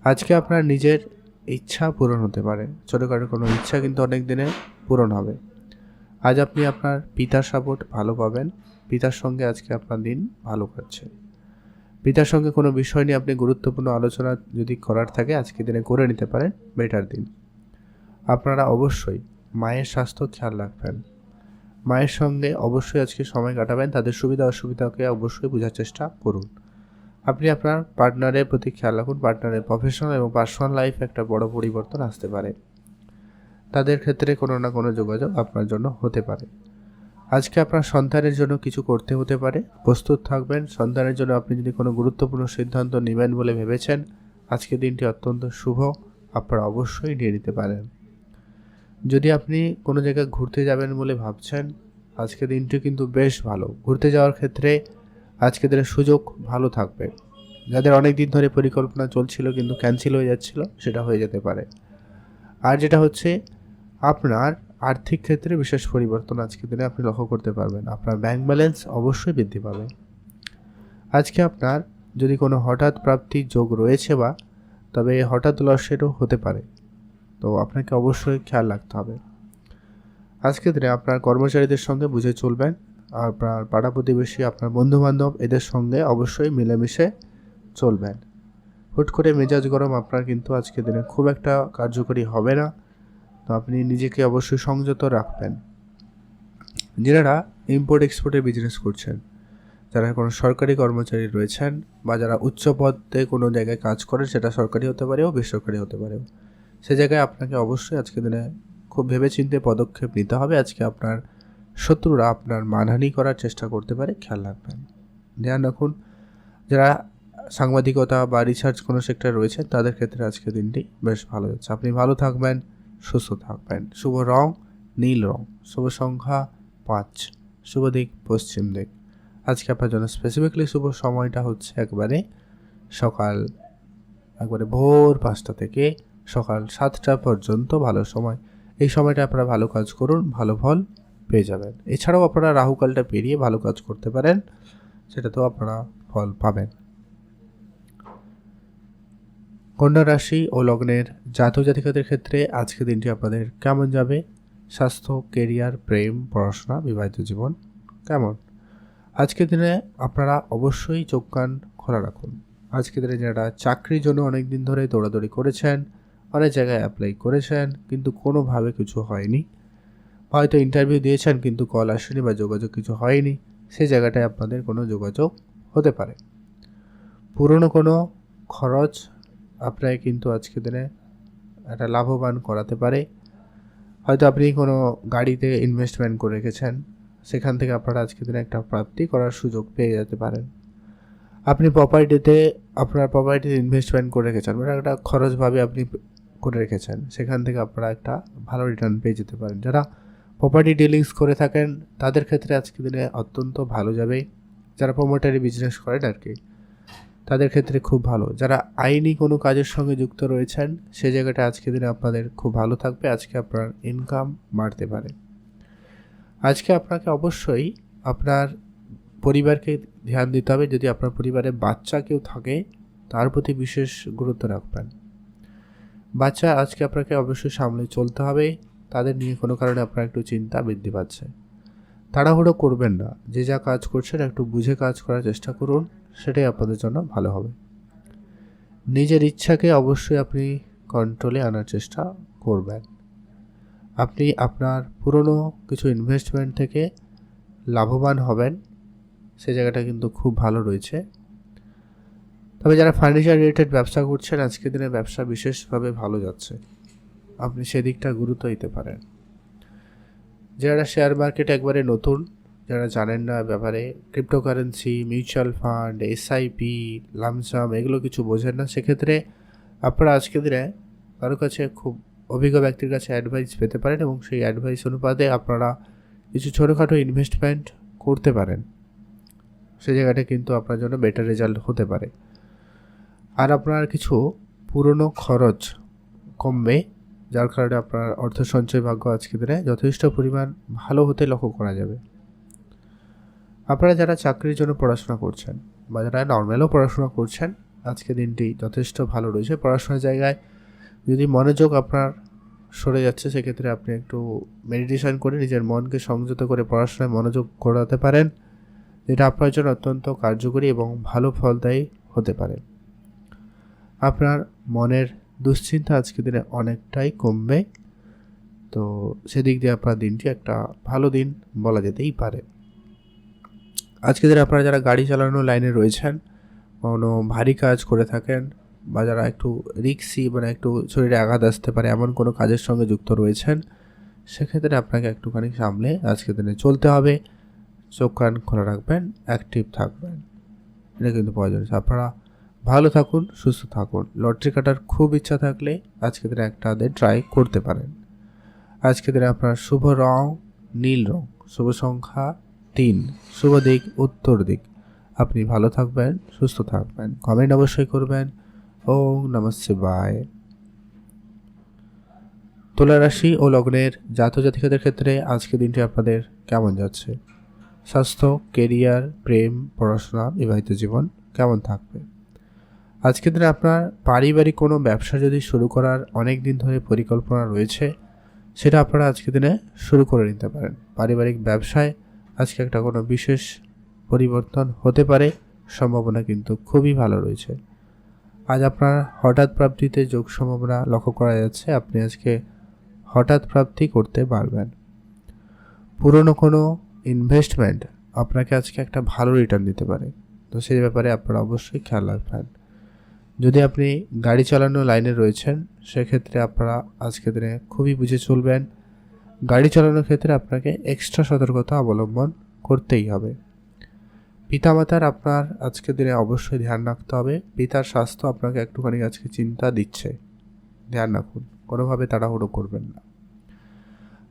[SPEAKER 1] আজকে আপনার নিজের ইচ্ছা পূরণ হতে পারে, ছোটোখাটো কোনো ইচ্ছা কিন্তু অনেক দিনে পূরণ হবে। আজ আপনি আপনার পিতার সাপোর্ট ভালো পাবেন। পিতার সঙ্গে আজকে আপনার দিন ভালো কাটছে। পিতার সঙ্গে কোনো বিষয় নিয়ে আপনি গুরুত্বপূর্ণ আলোচনা যদি করার থাকে আজকে দিনে করে নিতে পারেন, বেটার দিন। আপনারা অবশ্যই মায়ের স্বাস্থ্য খেয়াল রাখবেন। মায়ের সঙ্গে অবশ্যই আজকে সময় কাটাবেন, তাদের সুবিধা অসুবিধাকে অবশ্যই বোঝার চেষ্টা করুন। আপনি আপনার পার্টনারের প্রতি খেয়াল রাখুন। পার্টনারের প্রফেশনাল এবং পার্সোনাল লাইফে একটা বড় পরিবর্তন আসতে পারে। তাদের ক্ষেত্রে কোনো না কোনো যোগাযোগ আপনার জন্য হতে পারে। আজকে আপনার সন্তানের জন্য কিছু করতে হতে পারে, প্রস্তুত থাকবেন। সন্তানের জন্য আপনি যদি কোনো গুরুত্বপূর্ণ সিদ্ধান্ত নেবেন বলে ভেবেছেন, আজকে দিনটি অত্যন্ত শুভ, আপনারা অবশ্যই নিয়ে নিতে পারেন। যদি আপনি কোনো জায়গায় ঘুরতে যাবেন বলে ভাবছেন, আজকে দিনটি কিন্তু বেশ ভালো। ঘুরতে যাওয়ার ক্ষেত্রে আজকে দিনের সুযোগ ভালো থাকবে। যাদের অনেক দিন ধরে পরিকল্পনা চলছিল কিন্তু ক্যান্সেল হয়ে যাচ্ছিল, সেটা হয়ে যেতে পারে। আর যেটা হচ্ছে আপনার আর্থিক ক্ষেত্রে বিশেষ পরিবর্তন আজকের দিনে আপনি লক্ষ্য করতে পারবেন। আপনার ব্যাংক ব্যালেন্স অবশ্যই বৃদ্ধি পাবে। আজকে আপনার যদি কোনো হঠাৎ প্রাপ্তির যোগ রয়েছে বা তবে হঠাৎ লসেরও হতে পারে, তো আপনাকে অবশ্যই খেয়াল রাখতে হবে। আজকের দিনে আপনার কর্মচারীদের সঙ্গে বুঝে চলবেন। আর আপনার পাড়া প্রতিবেশী, আপনার বন্ধুবান্ধব, এদের সঙ্গে অবশ্যই মিলেমিশে চলবেন। হুট করে মেজাজ গরম আপনার কিন্তু আজকের দিনে খুব একটা কার্যকরী হবে না, তো আপনি নিজেকে অবশ্যই সংযত রাখবেন। যারা ইম্পোর্ট এক্সপোর্টের বিজনেস করছেন, যারা কোনো সরকারি কর্মচারী রয়েছেন বা যারা উচ্চ পদে কোনো জায়গায় কাজ করেন, সেটা সরকারি হতে পারেও বেসরকারি হতে পারেও, সে জায়গায় আপনাকে অবশ্যই আজকের দিনে খুব ভেবেচিন্তে পদক্ষেপ নিতে হবে। আজকে আপনার শত্রুরা আপনার মানহানি করার চেষ্টা করতে পারে, খেয়াল রাখবেন। ধ্যান রাখুন। যারা সাংবাদিকতা বা রিসার্চ কোনো সেক্টর রয়েছে তাদের ক্ষেত্রে আজকের দিনটি বেশ ভালো যাচ্ছে। আপনি ভালো থাকবেন, সুস্থ থাকবেন। শুভ রং নীল রং, শুভ সংখ্যা 5, শুভ দিক পশ্চিম দিক। আজকে আপনার জন্য স্পেসিফিকলি শুভ সময়টা হচ্ছে একবারে ভোর 5টা থেকে সকাল 7টা পর্যন্ত ভালো সময়। এই সময়টা আপনারা ভালো কাজ করুন, ভালো ফল পেয়ে যাবেন। এছাড়াও আপনারা রাহুকালটা পেরিয়ে ভালো কাজ করতে পারেন, সেটাতেও আপনারা ফল পাবেন। কন্যা রাশি ও লগ্নের জাতক জাতিকাদের ক্ষেত্রে আজকে দিনটি আপনাদের কেমন যাবে। স্বাস্থ্য, কেরিয়ার, প্রেম, পড়াশোনা, বিবাহিত জীবন কেমন। আজকের দিনে আপনারা অবশ্যই চোখ কান খোলা রাখুন। আজকের দিনে যারা চাকরির জন্য অনেক দিন ধরে দৌড়াদৌড়ি করেছেন, অনেক জায়গায় অ্যাপ্লাই করেছেন কিন্তু কোনোভাবে কিছু হয়নি, হয়তো ইন্টারভিউ দিয়েছেন কিন্তু কল আসেনি বা যোগাযোগ কিছু হয়নি, সেই জায়গাটায় আপনাদের কোনো যোগাযোগ হতে পারে। পুরনো কোনো খরচ আপনাকে কিন্তু আজকের দিনে একটা লাভবান করাতে পারে। হয়তো আপনি কোনো গাড়িতে ইনভেস্টমেন্ট করে রেখেছেন, সেখান থেকে আপনারা আজকের দিনে একটা প্রাপ্তি করার সুযোগ পেয়ে যেতে পারেন। আপনি আপনার প্রপার্টিতে ইনভেস্টমেন্ট করে রেখেছেন, মানে একটা খরচভাবে আপনি করে রেখেছেন, সেখান থেকে আপনারা একটা ভালো রিটার্ন পেয়ে যেতে পারেন। যারা প্রপার্টি ডিলিংস করে থাকেন তাদের ক্ষেত্রে আজকের দিনে অত্যন্ত ভালো যাবে। যারা প্রমোটারি বিজনেস করেন আর কি, তাদের ক্ষেত্রে খুব ভালো। যারা আইনি কোনো কাজের সঙ্গে যুক্ত রয়েছেন সে জায়গাটা আজকের দিনে আপনাদের খুব ভালো থাকবে। আজকে আপনার ইনকাম বাড়তে পারে। আজকে আপনাকে অবশ্যই আপনার পরিবারকে ধ্যান দিতে হবে। যদি আপনার পরিবারে বাচ্চা কেউ থাকে তার প্রতি বিশেষ গুরুত্ব রাখবেন। বাচ্চা আজকে আপনাকে অবশ্যই সামলে চলতে হবে। তাদের নিয়ে কোনো কারণে আপনার একটু চিন্তা বৃদ্ধি পাচ্ছে। তাড়াহুড়ো করবেন না। যে যা কাজ করছেন একটু বুঝে কাজ করার চেষ্টা করুন, সেটাই আপনাদের জন্য ভালো হবে। নিজের ইচ্ছাকে অবশ্যই আপনি কন্ট্রোলে আনার চেষ্টা করবেন। আপনি আপনার পুরনো কিছু ইনভেস্টমেন্ট থেকে লাভবান হবেন, সে জায়গাটা কিন্তু খুব ভালো রয়েছে। তবে যারা ফার্নিচার রিলেটেড ব্যবসা করছেন আজকের দিনে ব্যবসা বিশেষভাবে ভালো যাচ্ছে, আপনি সেদিকটা গুরুত্ব দিতে পারেন। যারা শেয়ার মার্কেটে একবারে নতুন, যারা জানেন না ব্যাপারে, cryptocurrency, mutual fund, SIP, lump sum এগুলো কিছু বোঝেন না, সেক্ষেত্রে আপনারা আজকের দিনে কারো কাছে খুব অভিজ্ঞ ব্যক্তির কাছে অ্যাডভাইস পেতে পারেন এবং সেই অ্যাডভাইস অনুপাতে আপনারা কিছু ছোটোখাটো ইনভেস্টমেন্ট করতে পারেন। সেই জায়গাটা কিন্তু আপনার জন্য বেটার রেজাল্ট হতে পারে। আর আপনার কিছু পুরনো খরচ কমবে, যার কারণে আপনার অর্থ সঞ্চয় ভাগ্য আজকের দিনে যথেষ্ট পরিমাণ ভালো হতে লক্ষ্য করা যাবে। আপনারা যারা চাকরির জন্য পড়াশোনা করছেন বা যারা নর্মালও পড়াশোনা করছেন, আজকের দিনটি যথেষ্ট ভালো রয়েছে। পড়াশোনার জায়গায় যদি মনোযোগ আপনার সরে যাচ্ছে, সেক্ষেত্রে আপনি একটু মেডিটেশন করে নিজের মনকে সংযত করে পড়াশোনায় মনোযোগ ঘোরাতে পারেন, যেটা আপনার জন্য অত্যন্ত কার্যকরী এবং ভালো ফলদায়ী হতে পারে। আপনার মনের দুশ্চিন্তা আজকের দিনে অনেকটাই কমবে, তো সেদিক দিয়ে আপনার দিনটি একটা ভালো দিন বলা যেতেই পারে। আজকের দিনে আপনারা যারা গাড়ি চালানো লাইনে রয়েছেন, কোনো ভারী কাজ করে থাকেন বা যারা একটু রিস্কি মানে একটু শরীরে আঘাত আসতে পারে এমন কোনো কাজের সঙ্গে যুক্ত রয়েছেন, সেক্ষেত্রে আপনাকে একটুখানি সামলে আজকের দিনে চলতে হবে। চোখ কান খোলা রাখবেন, অ্যাক্টিভ থাকবেন, এটা কিন্তু প্রয়োজন। আপনারা ভালো থাকুন, সুস্থ থাকুন। লটারি কাটার খুব ইচ্ছা থাকলে আজকের দিনে একটা ট্রাই করতে পারেন। আজকের দিনে আপনার শুভ রং নীল রং, শুভ সংখ্যা 3, শুভ দিক উত্তর দিক। আপনি ভালো থাকবেন, সুস্থ থাকবেন। কমেন্ট অবশ্যই করবেন। ওম নমঃ শিবায়। তুলা রাশি ও লগ্নের জাতজাতিকাদের ক্ষেত্রে আজকের দিনটি আপনাদের কেমন যাচ্ছে? স্বাস্থ্য, কেরিয়ার, প্রেম, পড়াশোনা, বিবাহিত জীবন কেমন থাকবে? আজকের দিনে আপনার পারিবারিক কোনো ব্যবসা যদি শুরু করার অনেক দিন ধরে পরিকল্পনা রয়েছে, সেটা আপনারা আজকের দিনে শুরু করে নিতে পারেন। পারিবারিক ব্যবসায় আজকে একটা কোনো বিশেষ পরিবর্তন হতে পারে, সম্ভাবনা কিন্তু খুবই ভালো রয়েছে। আজ আপনার হঠাৎ প্রাপ্তিতে যোগ সম্ভাবনা লক্ষ্য করা যাচ্ছে। আপনি আজকে হঠাৎ প্রাপ্তি করতে পারবেন। পুরনো কোনো ইনভেস্টমেন্ট আপনাকে আজকে একটা ভালো রিটার্ন দিতে পারে, তো সেই ব্যাপারে আপনারা অবশ্যই খেয়াল রাখবেন। যদি আপনি গাড়ি চালানো লাইনে রয়েছেন, সেক্ষেত্রে আপনারা আজকের দিনে খুবই বুঝে চলবেন। গাড়ি চালানোর ক্ষেত্রে আপনাকে এক্সট্রা সতর্কতা অবলম্বন করতেই হবে। পিতামাতার আপনার আজকের দিনে অবশ্যই ধ্যান রাখতে হবে। পিতার স্বাস্থ্য আপনাকে একটুখানি আজকে চিন্তা দিচ্ছে, ধ্যান রাখুন, কোনোভাবে তাড়াহুড়ো করবেন না।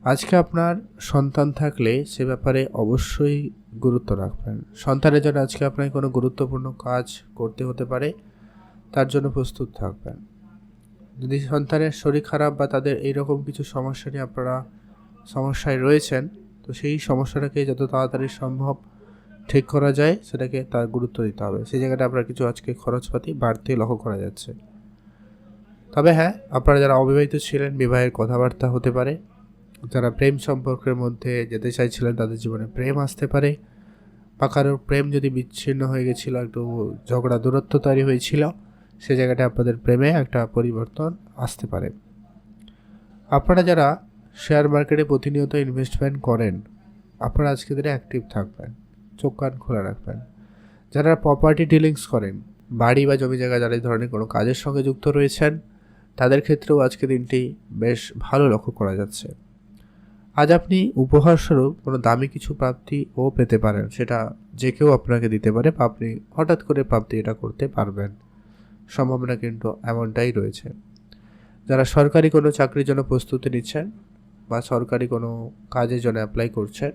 [SPEAKER 1] আজকে আপনার সন্তান থাকলে সে ব্যাপারে অবশ্যই গুরুত্ব রাখবেন। সন্তানের জন্য আজকে আপনাকে কোনো গুরুত্বপূর্ণ কাজ করতে হতে পারে, তার জন্য প্রস্তুত থাকবেন। যদি সন্তানের শরীর খারাপ বা তাদের এইরকম কিছু সমস্যা নিয়ে আপনারা সমস্যায় রয়েছেন, তো সেই সমস্যাটাকে যত তাড়াতাড়ি সম্ভব ঠিক করা যায় সেটাকে তার গুরুত্ব দিতে হবে। সেই জায়গাটা আপনার কিছু আজকে খরচপাতি বাড়তে লক্ষ্য করা যাচ্ছে। তবে হ্যাঁ, আপনারা যারা অবিবাহিত ছিলেন, বিবাহের কথাবার্তা হতে পারে। যারা প্রেম সম্পর্কের মধ্যে যেতে চাইছিলেন, তাদের জীবনে প্রেম আসতে পারে। বা কারোর প্রেম যদি বিচ্ছিন্ন হয়ে গেছিলো, একটু ঝগড়া দূরত্ব তৈরি হয়েছিল, সে জায়গাটা আপনাদের প্রেমে একটা পরিবর্তন আসতে পারে। আপনারা যারা শেয়ার মার্কেটে প্রতিনিয়ত ইনভেস্টমেন্ট করেন, আপনারা আজকে দিনে অ্যাক্টিভ থাকবেন, চোখ কান খোলা রাখবেন। যারা প্রপার্টি ডিলিংস করেন, বাড়ি বা জমি জায়গা যারা এই ধরনের কোনো কাজের সঙ্গে যুক্ত রয়েছেন, তাদের ক্ষেত্রেও আজকে দিনটি বেশ ভালো লক্ষ্য করা যাচ্ছে। আজ আপনি উপহারস্বরূপ কোনো দামি কিছু প্রাপ্তিও পেতে পারেন, সেটা যে কেউ আপনাকে দিতে পারে বা আপনি হঠাৎ করে প্রাপ্তি এটা করতে পারবেন, সম্ভাবনা কিন্তু এমনটাই রয়েছে। যারা সরকারি কোনো চাকরির জন্য প্রস্তুতি নিচ্ছেন বা সরকারি কোনো কাজের জন্য অ্যাপ্লাই করছেন,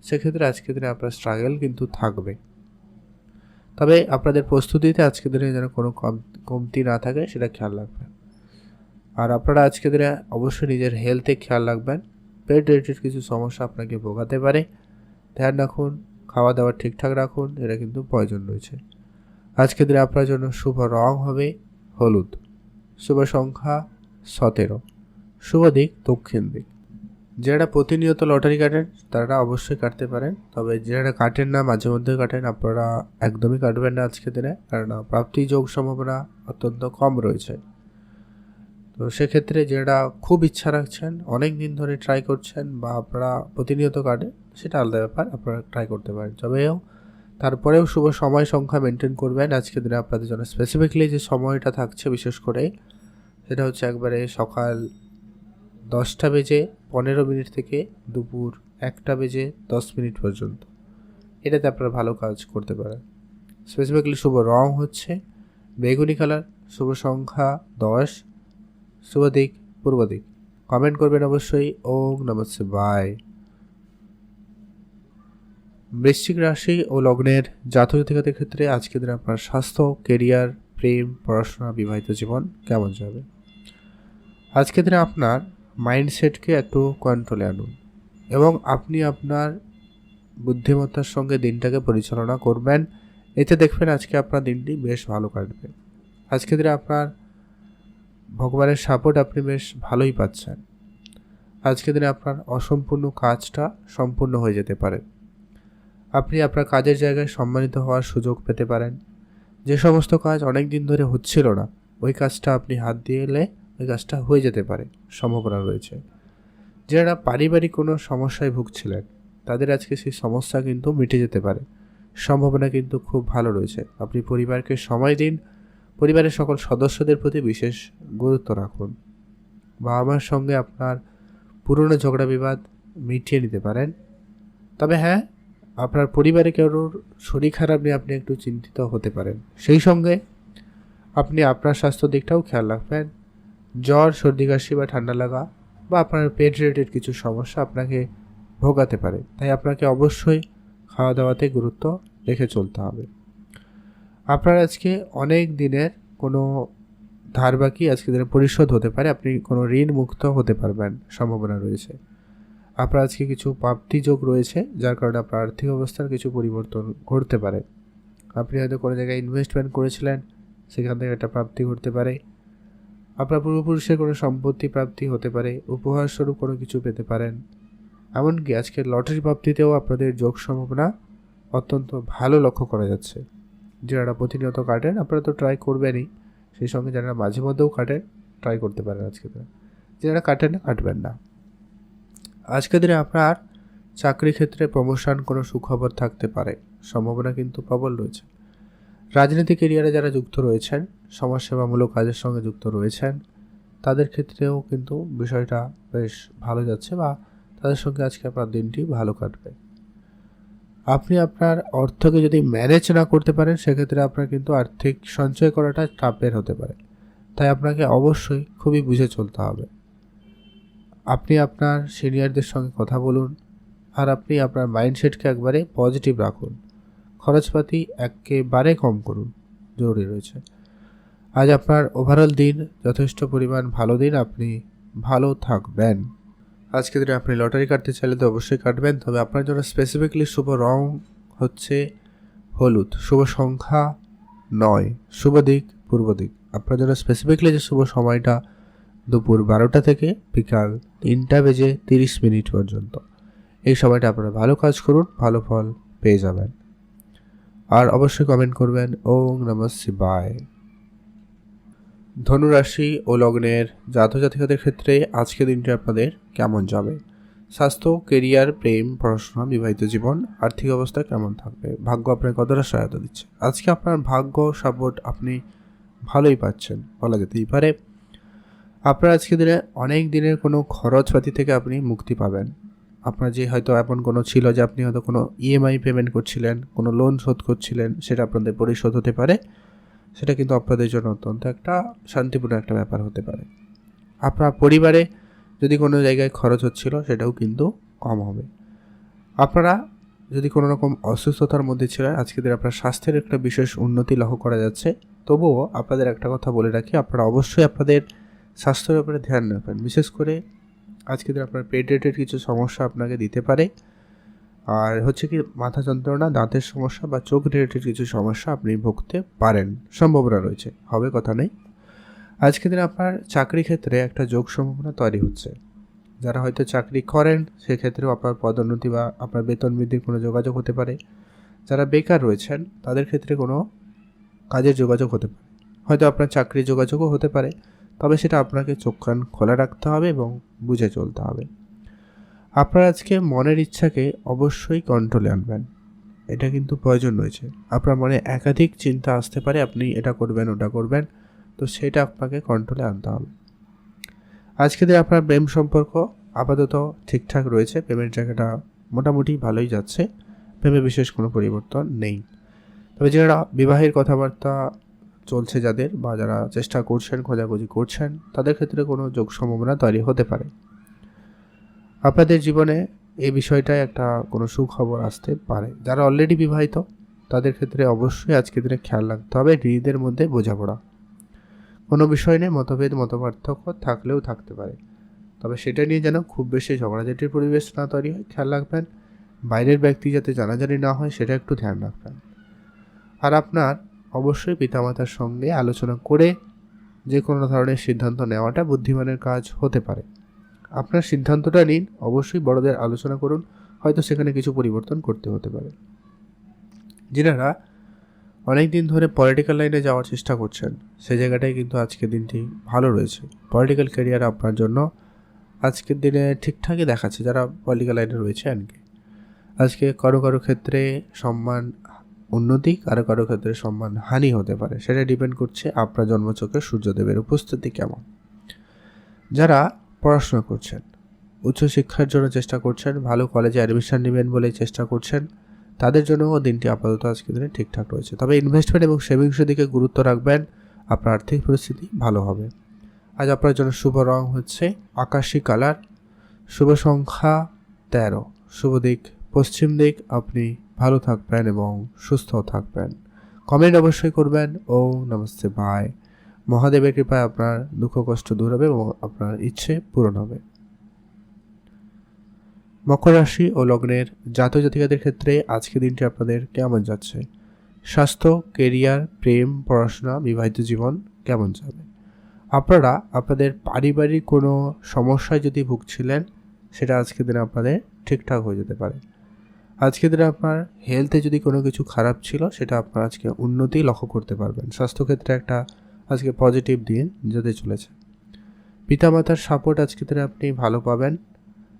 [SPEAKER 1] সেক্ষেত্রে আজকের দিনে আপনার স্ট্রাগল কিন্তু থাকবে। তবে আপনাদের প্রস্তুতিতে আজকের দিনে যেন কোনো কমতি না থাকে সেটা খেয়াল রাখবেন। আর আপনারা আজকের দিনে অবশ্যই নিজের হেলথে খেয়াল রাখবেন। পেট রিলেটেড কিছু সমস্যা আপনাকে ভোগাতে পারে, ধ্যান রাখুন, খাওয়া দাওয়া ঠিকঠাক রাখুন, এটা কিন্তু প্রয়োজন রয়েছে। আজকের দিনে আপনার জন্য শুভ রং হবে হলুদ, শুভ সংখ্যা 17, শুভ দিক দক্ষিণ দিক। যারা প্রতিনিয়ত লটারি কাটেন তারা অবশ্যই কাটতে পারেন, তবে যারা কাটেন না, মাঝে মধ্যে কাটেন, আপনারা একদমই কাটবেন না আজকের দিনে, কারণ প্রাপ্তি যোগ সম্ভাবনা অত্যন্ত কম রয়েছে। তো সেক্ষেত্রে যারা খুব ইচ্ছা রাখছেন, অনেক দিন ধরে ট্রাই করছেন, বা আপনারা প্রতিনিয়ত কাটেন, সেটা আলাদা ব্যাপার, আপনারা ট্রাই করতে পারেন। তবেও তারপরেও শুভ সময় সংখ্যা মেনটেন করবেন। আজকের দিনে আপনাদের জন্য স্পেসিফিকলি যে সময়টা থাকছে বিশেষ করে, সেটা হচ্ছে একবারে সকাল 10:15 থেকে দুপুর 1:10 পর্যন্ত। এটাতে আপনারা ভালো কাজ করতে পারেন। স্পেসিফিকলি শুভ রং হচ্ছে বেগুনি কালার, শুভ সংখ্যা 10, শুভ দিক পূর্ব দিক। কমেন্ট করবেন অবশ্যই। ওম নমঃ শিবায়। বৃশ্চিক রাশি ও লগ্নের জাতক জাতিকাদের ক্ষেত্রে আজকের দিনে আপনার স্বাস্থ্য, কেরিয়ার, প্রেম, পড়াশোনা, বিবাহিত জীবন কেমন যাবে? আজকের দিনে আপনার মাইন্ডসেটকে একটু কন্ট্রোলে আনুন এবং আপনি আপনার বুদ্ধিমত্তার সঙ্গে দিনটাকে পরিচালনা করবেন। এতে দেখবেন আজকে আপনার দিনটি বেশ ভালো কাটবে। আজকের দিনে আপনার ভগবানের সাপোর্ট আপনি বেশ ভালোই পাচ্ছেন। আজকের দিনে আপনার অসম্পূর্ণ কাজটা সম্পূর্ণ হয়ে যেতে পারে। আপনি আপনার কাজের জায়গায় সম্মানিত হওয়ার সুযোগ পেতে পারেন। যে সমস্ত কাজ অনেক দিন ধরে হচ্ছিল না, ওই কাজটা আপনি হাত দিয়ে এলে ওই কাজটা হয়ে যেতে পারে, সম্ভাবনা রয়েছে। যারা পারিবারিক কোনো সমস্যায় ভুগছিলেন তাদের আজকে সেই সমস্যা কিন্তু মিটে যেতে পারে, সম্ভাবনা কিন্তু খুব ভালো রয়েছে। আপনি পরিবারকে সময় দিন, পরিবারের সকল সদস্যদের প্রতি বিশেষ গুরুত্ব রাখুন। বাবা মার সঙ্গে আপনার পুরনো ঝগড়া বিবাদ মিটিয়ে নিতে পারেন। তবে হ্যাঁ, আপনার পরিবারে কারোর শরীর খারাপ নিয়ে আপনি একটু চিন্তিত হতে পারেন। সেই সঙ্গে আপনি আপনার স্বাস্থ্য দিকটাও খেয়াল রাখবেন। জ্বর, সর্দি কাশি বা ঠান্ডা লাগা বা আপনার পেট রিলেটেড কিছু সমস্যা আপনাকে ভোগাতে পারে, তাই আপনাকে অবশ্যই খাওয়া দাওয়াতে গুরুত্ব রেখে চলতে হবে। আপনার আজকে অনেক দিনের কোনো ধার বাকি আজকে দিনে পরিশোধ হতে পারে, আপনি কোনো ঋণ মুক্ত হতে পারবেন, সম্ভাবনা রয়েছে। আপনার আজকে কিছু প্রাপ্তি যোগ রয়েছে, যার কারণে আপনার আর্থিক অবস্থার কিছু পরিবর্তন ঘটতে পারে। আপনি হয়তো কোনো জায়গায় ইনভেস্টমেন্ট করেছিলেন, সেখান থেকে একটা প্রাপ্তি ঘটতে পারে। আপনার পূর্বপুরুষের কোনো সম্পত্তি প্রাপ্তি হতে পারে, উপহার স্বরূপ কোনো কিছু পেতে পারেন। এমনকি আজকে লটারি প্রাপ্তিতেও আপনাদের যোগ সম্ভাবনা অত্যন্ত ভালো লক্ষ্য করা যাচ্ছে। যারা প্রতিনিয়ত কাটেন আপনারা তো ট্রাই করবেনই, সেই সঙ্গে যারা মাঝে মধ্যেও কাটেন ট্রাই করতে পারেন। আজকে যারা কাটেন না, কাটবেন না। আজকের দিনে আপনার চাকরি ক্ষেত্রে প্রমোশন, কোনো সুখবর থাকতে পারে, সম্ভাবনা কিন্তু প্রবল রয়েছে। রাজনৈতিক এরিয়ারে যারা যুক্ত রয়েছেন, সমাজসেবামূলক কাজের সঙ্গে যুক্ত রয়েছেন, তাদের ক্ষেত্রেও কিন্তু বিষয়টা বেশ ভালো যাচ্ছে, বা তাদের সঙ্গে আজকে আপনার দিনটি ভালো কাটবে। আপনি আপনার অর্থকে যদি ম্যানেজ না করতে পারেন, সেক্ষেত্রে আপনার কিন্তু আর্থিক সঞ্চয় করাটা চাপের হতে পারে, তাই আপনাকে অবশ্যই খুবই বুঝে চলতে হবে। আপনি আপনার সিনিয়রদের সঙ্গে কথা বলুন, আর আপনি আপনার মাইন্ডসেটকে একবারে পজিটিভ রাখুন। খরচপাতি একেবারে কম করুন, জরুরি রয়েছে। আজ আপনার ওভারঅল দিন যথেষ্ট পরিমাণ ভালো দিন, আপনি ভালো থাকবেন। আজকে দিনে আপনি লটারি কাটতে চাইলে তো অবশ্যই কাটবেন, তবে আপনার জন্য স্পেসিফিকলি শুভ রং হচ্ছে হলুদ, শুভ সংখ্যা 9, শুভ দিক পূর্ব দিক। আপনার জন্য স্পেসিফিকলি যে শুভ সময়টা দুপুর 12টা থেকে বিকাল 3:30 পর্যন্ত। এই সময়টা আপনারা ভালো কাজ করুন, ভালো ফল পেয়ে যাবেন। আর অবশ্যই কমেন্ট করবেন ওম নমঃ শিবায়। ধনুরাশি ও লগ্নের জাতক জাতিকাদের ক্ষেত্রে আজকের দিনটি আপনাদের কেমন যাবে? স্বাস্থ্য, কেরিয়ার, প্রেম, পড়াশোনা, বিবাহিত জীবন, আর্থিক অবস্থা কেমন থাকবে? ভাগ্য আপনার কতটা সহায়তা দিচ্ছে? আজকে আপনার ভাগ্য সাপোর্ট আপনি ভালোই পাচ্ছেন, বলা যেতেই পারে। আপনার আজকে দিনে অনেক দিনের কোনো খরচপাতি থেকে আপনি মুক্তি পাবেন। আপনার যে হয়তো এমন কোনো ছিল যে আপনি হয়তো কোনো ইএমআই পেমেন্ট করছিলেন, কোনো লোন শোধ করছিলেন, সেটা আপনাদের পরিশোধ হতে পারে। সেটা কিন্তু আপনাদের জন্য অত্যন্ত একটা শান্তিপূর্ণ একটা ব্যাপার হতে পারে। আপনার পরিবারে যদি কোনো জায়গায় খরচ হচ্ছিল, সেটাও কিন্তু কম হবে। আপনারা যদি কোনো রকম অসুস্থতার মধ্যে ছিলেন, আজকের দিনে আপনার স্বাস্থ্যের একটা বিশেষ উন্নতি লক্ষ্য করা যাচ্ছে। তবুও আপনাদের একটা কথা বলে রাখি, আপনারা অবশ্যই আপনাদের স্বাস্থ্যের ব্যাপারে ধ্যান রাখবেন। বিশেষ করে আজকের দিনে আপনার পেট রিলেটেড কিছু সমস্যা আপনাকে দিতে পারে, আর হচ্ছে কি মাথা যন্ত্রণা, দাঁতের সমস্যা বা চোখ রিলেটেড কিছু সমস্যা আপনি ভুগতে পারেন, সম্ভাবনা রয়েছে, হবে কথা নেই। আজকের দিনে আপনার চাকরি ক্ষেত্রে একটা যোগ সম্ভাবনা তৈরি হচ্ছে। যারা হয়তো চাকরি করেন সেক্ষেত্রেও আপনার পদোন্নতি বা আপনার বেতন বৃদ্ধির কোনো যোগাযোগ হতে পারে। যারা বেকার রয়েছেন তাদের ক্ষেত্রে কোনো কাজের যোগাযোগ হতে পারে, হয়তো আপনার চাকরির যোগাযোগও হতে পারে, তবে সেটা আপনাকে চোখ কান খোলা রাখতে হবে এবং বুঝে চলতে হবে। আপনার আজকে মনের ইচ্ছাকে অবশ্যই কন্ট্রোলে আনবেন, এটা কিন্তু প্রয়োজন রয়েছে। আপনার মনে একাধিক চিন্তা আসতে পারে, আপনি এটা করবেন ওটা করবেন, তো সেটা আপনাকে কন্ট্রোলে আনতে হবে। আজকে দিনে আপনার প্রেম সম্পর্ক আপাতত ঠিকঠাক রয়েছে, প্রেমের জায়গাটা মোটামুটি ভালোই যাচ্ছে, প্রেমে বিশেষ কোনো পরিবর্তন নেই। তবে যারা বিবাহের কথাবার্তা চলছে যাদের, বা যারা চেষ্টা করছেন, খোঁজাখুঁজি করছেন, তাদের ক্ষেত্রে কোনো যোগ সম্ভাবনা তৈরি হতে পারে। আপনাদের জীবনে এই বিষয়টায় একটা কোনো সুখবর আসতে পারে। যারা অলরেডি বিবাহিত তাদের ক্ষেত্রে অবশ্যই আজকের দিনে খেয়াল রাখতে হবে নিজেদের মধ্যে বোঝাপড়া। কোনো বিষয় নিয়ে মতভেদ মতপার্থক্য থাকলেও থাকতে পারে, তবে সেটা নিয়ে যেন খুব বেশি ঝগড়াঝাটির পরিবেশ না তৈরি হয়, খেয়াল রাখবেন। বাইরের ব্যক্তি যাতে জানাজানি না হয় সেটা একটু ধ্যান রাখবেন। আর আপনার অবশ্যই পিতামাতার সঙ্গে আলোচনা করে যে কোনো ধরনের সিদ্ধান্ত নেওয়াটা বুদ্ধিমানের কাজ হতে পারে। আপনার সিদ্ধান্তটা নিন, অবশ্যই বড়দের আলোচনা করুন, হয়তো সেখানে কিছু পরিবর্তন করতে হতে পারে। যারা অনেক দিন ধরে পলিটিক্যাল লাইনে যাওয়ার চেষ্টা করছেন সেই জায়গাটায় কিন্তু আজকের দিনটি ভালো রয়েছে। পলিটিক্যাল ক্যারিয়ার আপনার জন্য আজকের দিনে ঠিকঠাকই দেখাচ্ছে যারা পলিটিক্যাল লাইনে রয়েছে। আজকে কারো কারো ক্ষেত্রে সম্মান উন্নতি, কারো কারো ক্ষেত্রে সম্মান হানি হতে পারে, সেটা ডিপেন্ড করছে আপনার জন্মছকে সূর্যদেবের উপস্থিতি কেমন। যারা পড়াশোনা করছেন, উচ্চশিক্ষার জন্য চেষ্টা করছেন, ভালো কলেজে অ্যাডমিশন নেবেন বলে চেষ্টা করছেন, তাদের জন্যও দিনটি আপাতত আজকের দিনে ঠিকঠাক রয়েছে। তবে ইনভেস্টমেন্ট এবং সেভিংসের দিকে গুরুত্ব রাখবেন, আপনার আর্থিক পরিস্থিতি ভালো হবে। আজ আপনার জন্য শুভ রং হচ্ছে আকাশি কালার, শুভ সংখ্যা 13, শুভ দিক পশ্চিম দিক। আপনি ভালো থাকবেন এবং সুস্থ থাকবেন। কমেন্ট অবশ্যই করবেন। ওম নমস্তে বাই। মহাদেবের কৃপায় আপনার দুঃখ কষ্ট দূর হবে এবং আপনার ইচ্ছে পূরণ হবে। মকর রাশি ও লগ্নের জাতক জাতিকাদের ক্ষেত্রে আজকের দিনটি আপনাদের কেমন যাচ্ছে? স্বাস্থ্য, কেরিয়ার, প্রেম, পড়াশোনা, বিবাহিত জীবন কেমন যাবে? আপনারা আপনাদের পারিবারিক কোনো সমস্যায় যদি ভুগছিলেন সেটা আজকের দিনে আপনাদের ঠিকঠাক হয়ে যেতে পারে। আজকের দিনে আপনার হেলথে যদি কোনো কিছু খারাপ ছিল সেটা আপনার আজকে উন্নতি লক্ষ্য করতে পারবেন। স্বাস্থ্যক্ষেত্রে একটা আজকে পজিটিভ দিন যেতে চলেছে। পিতামাতার সাপোর্ট আজকের দিনে আপনি ভালো পাবেন।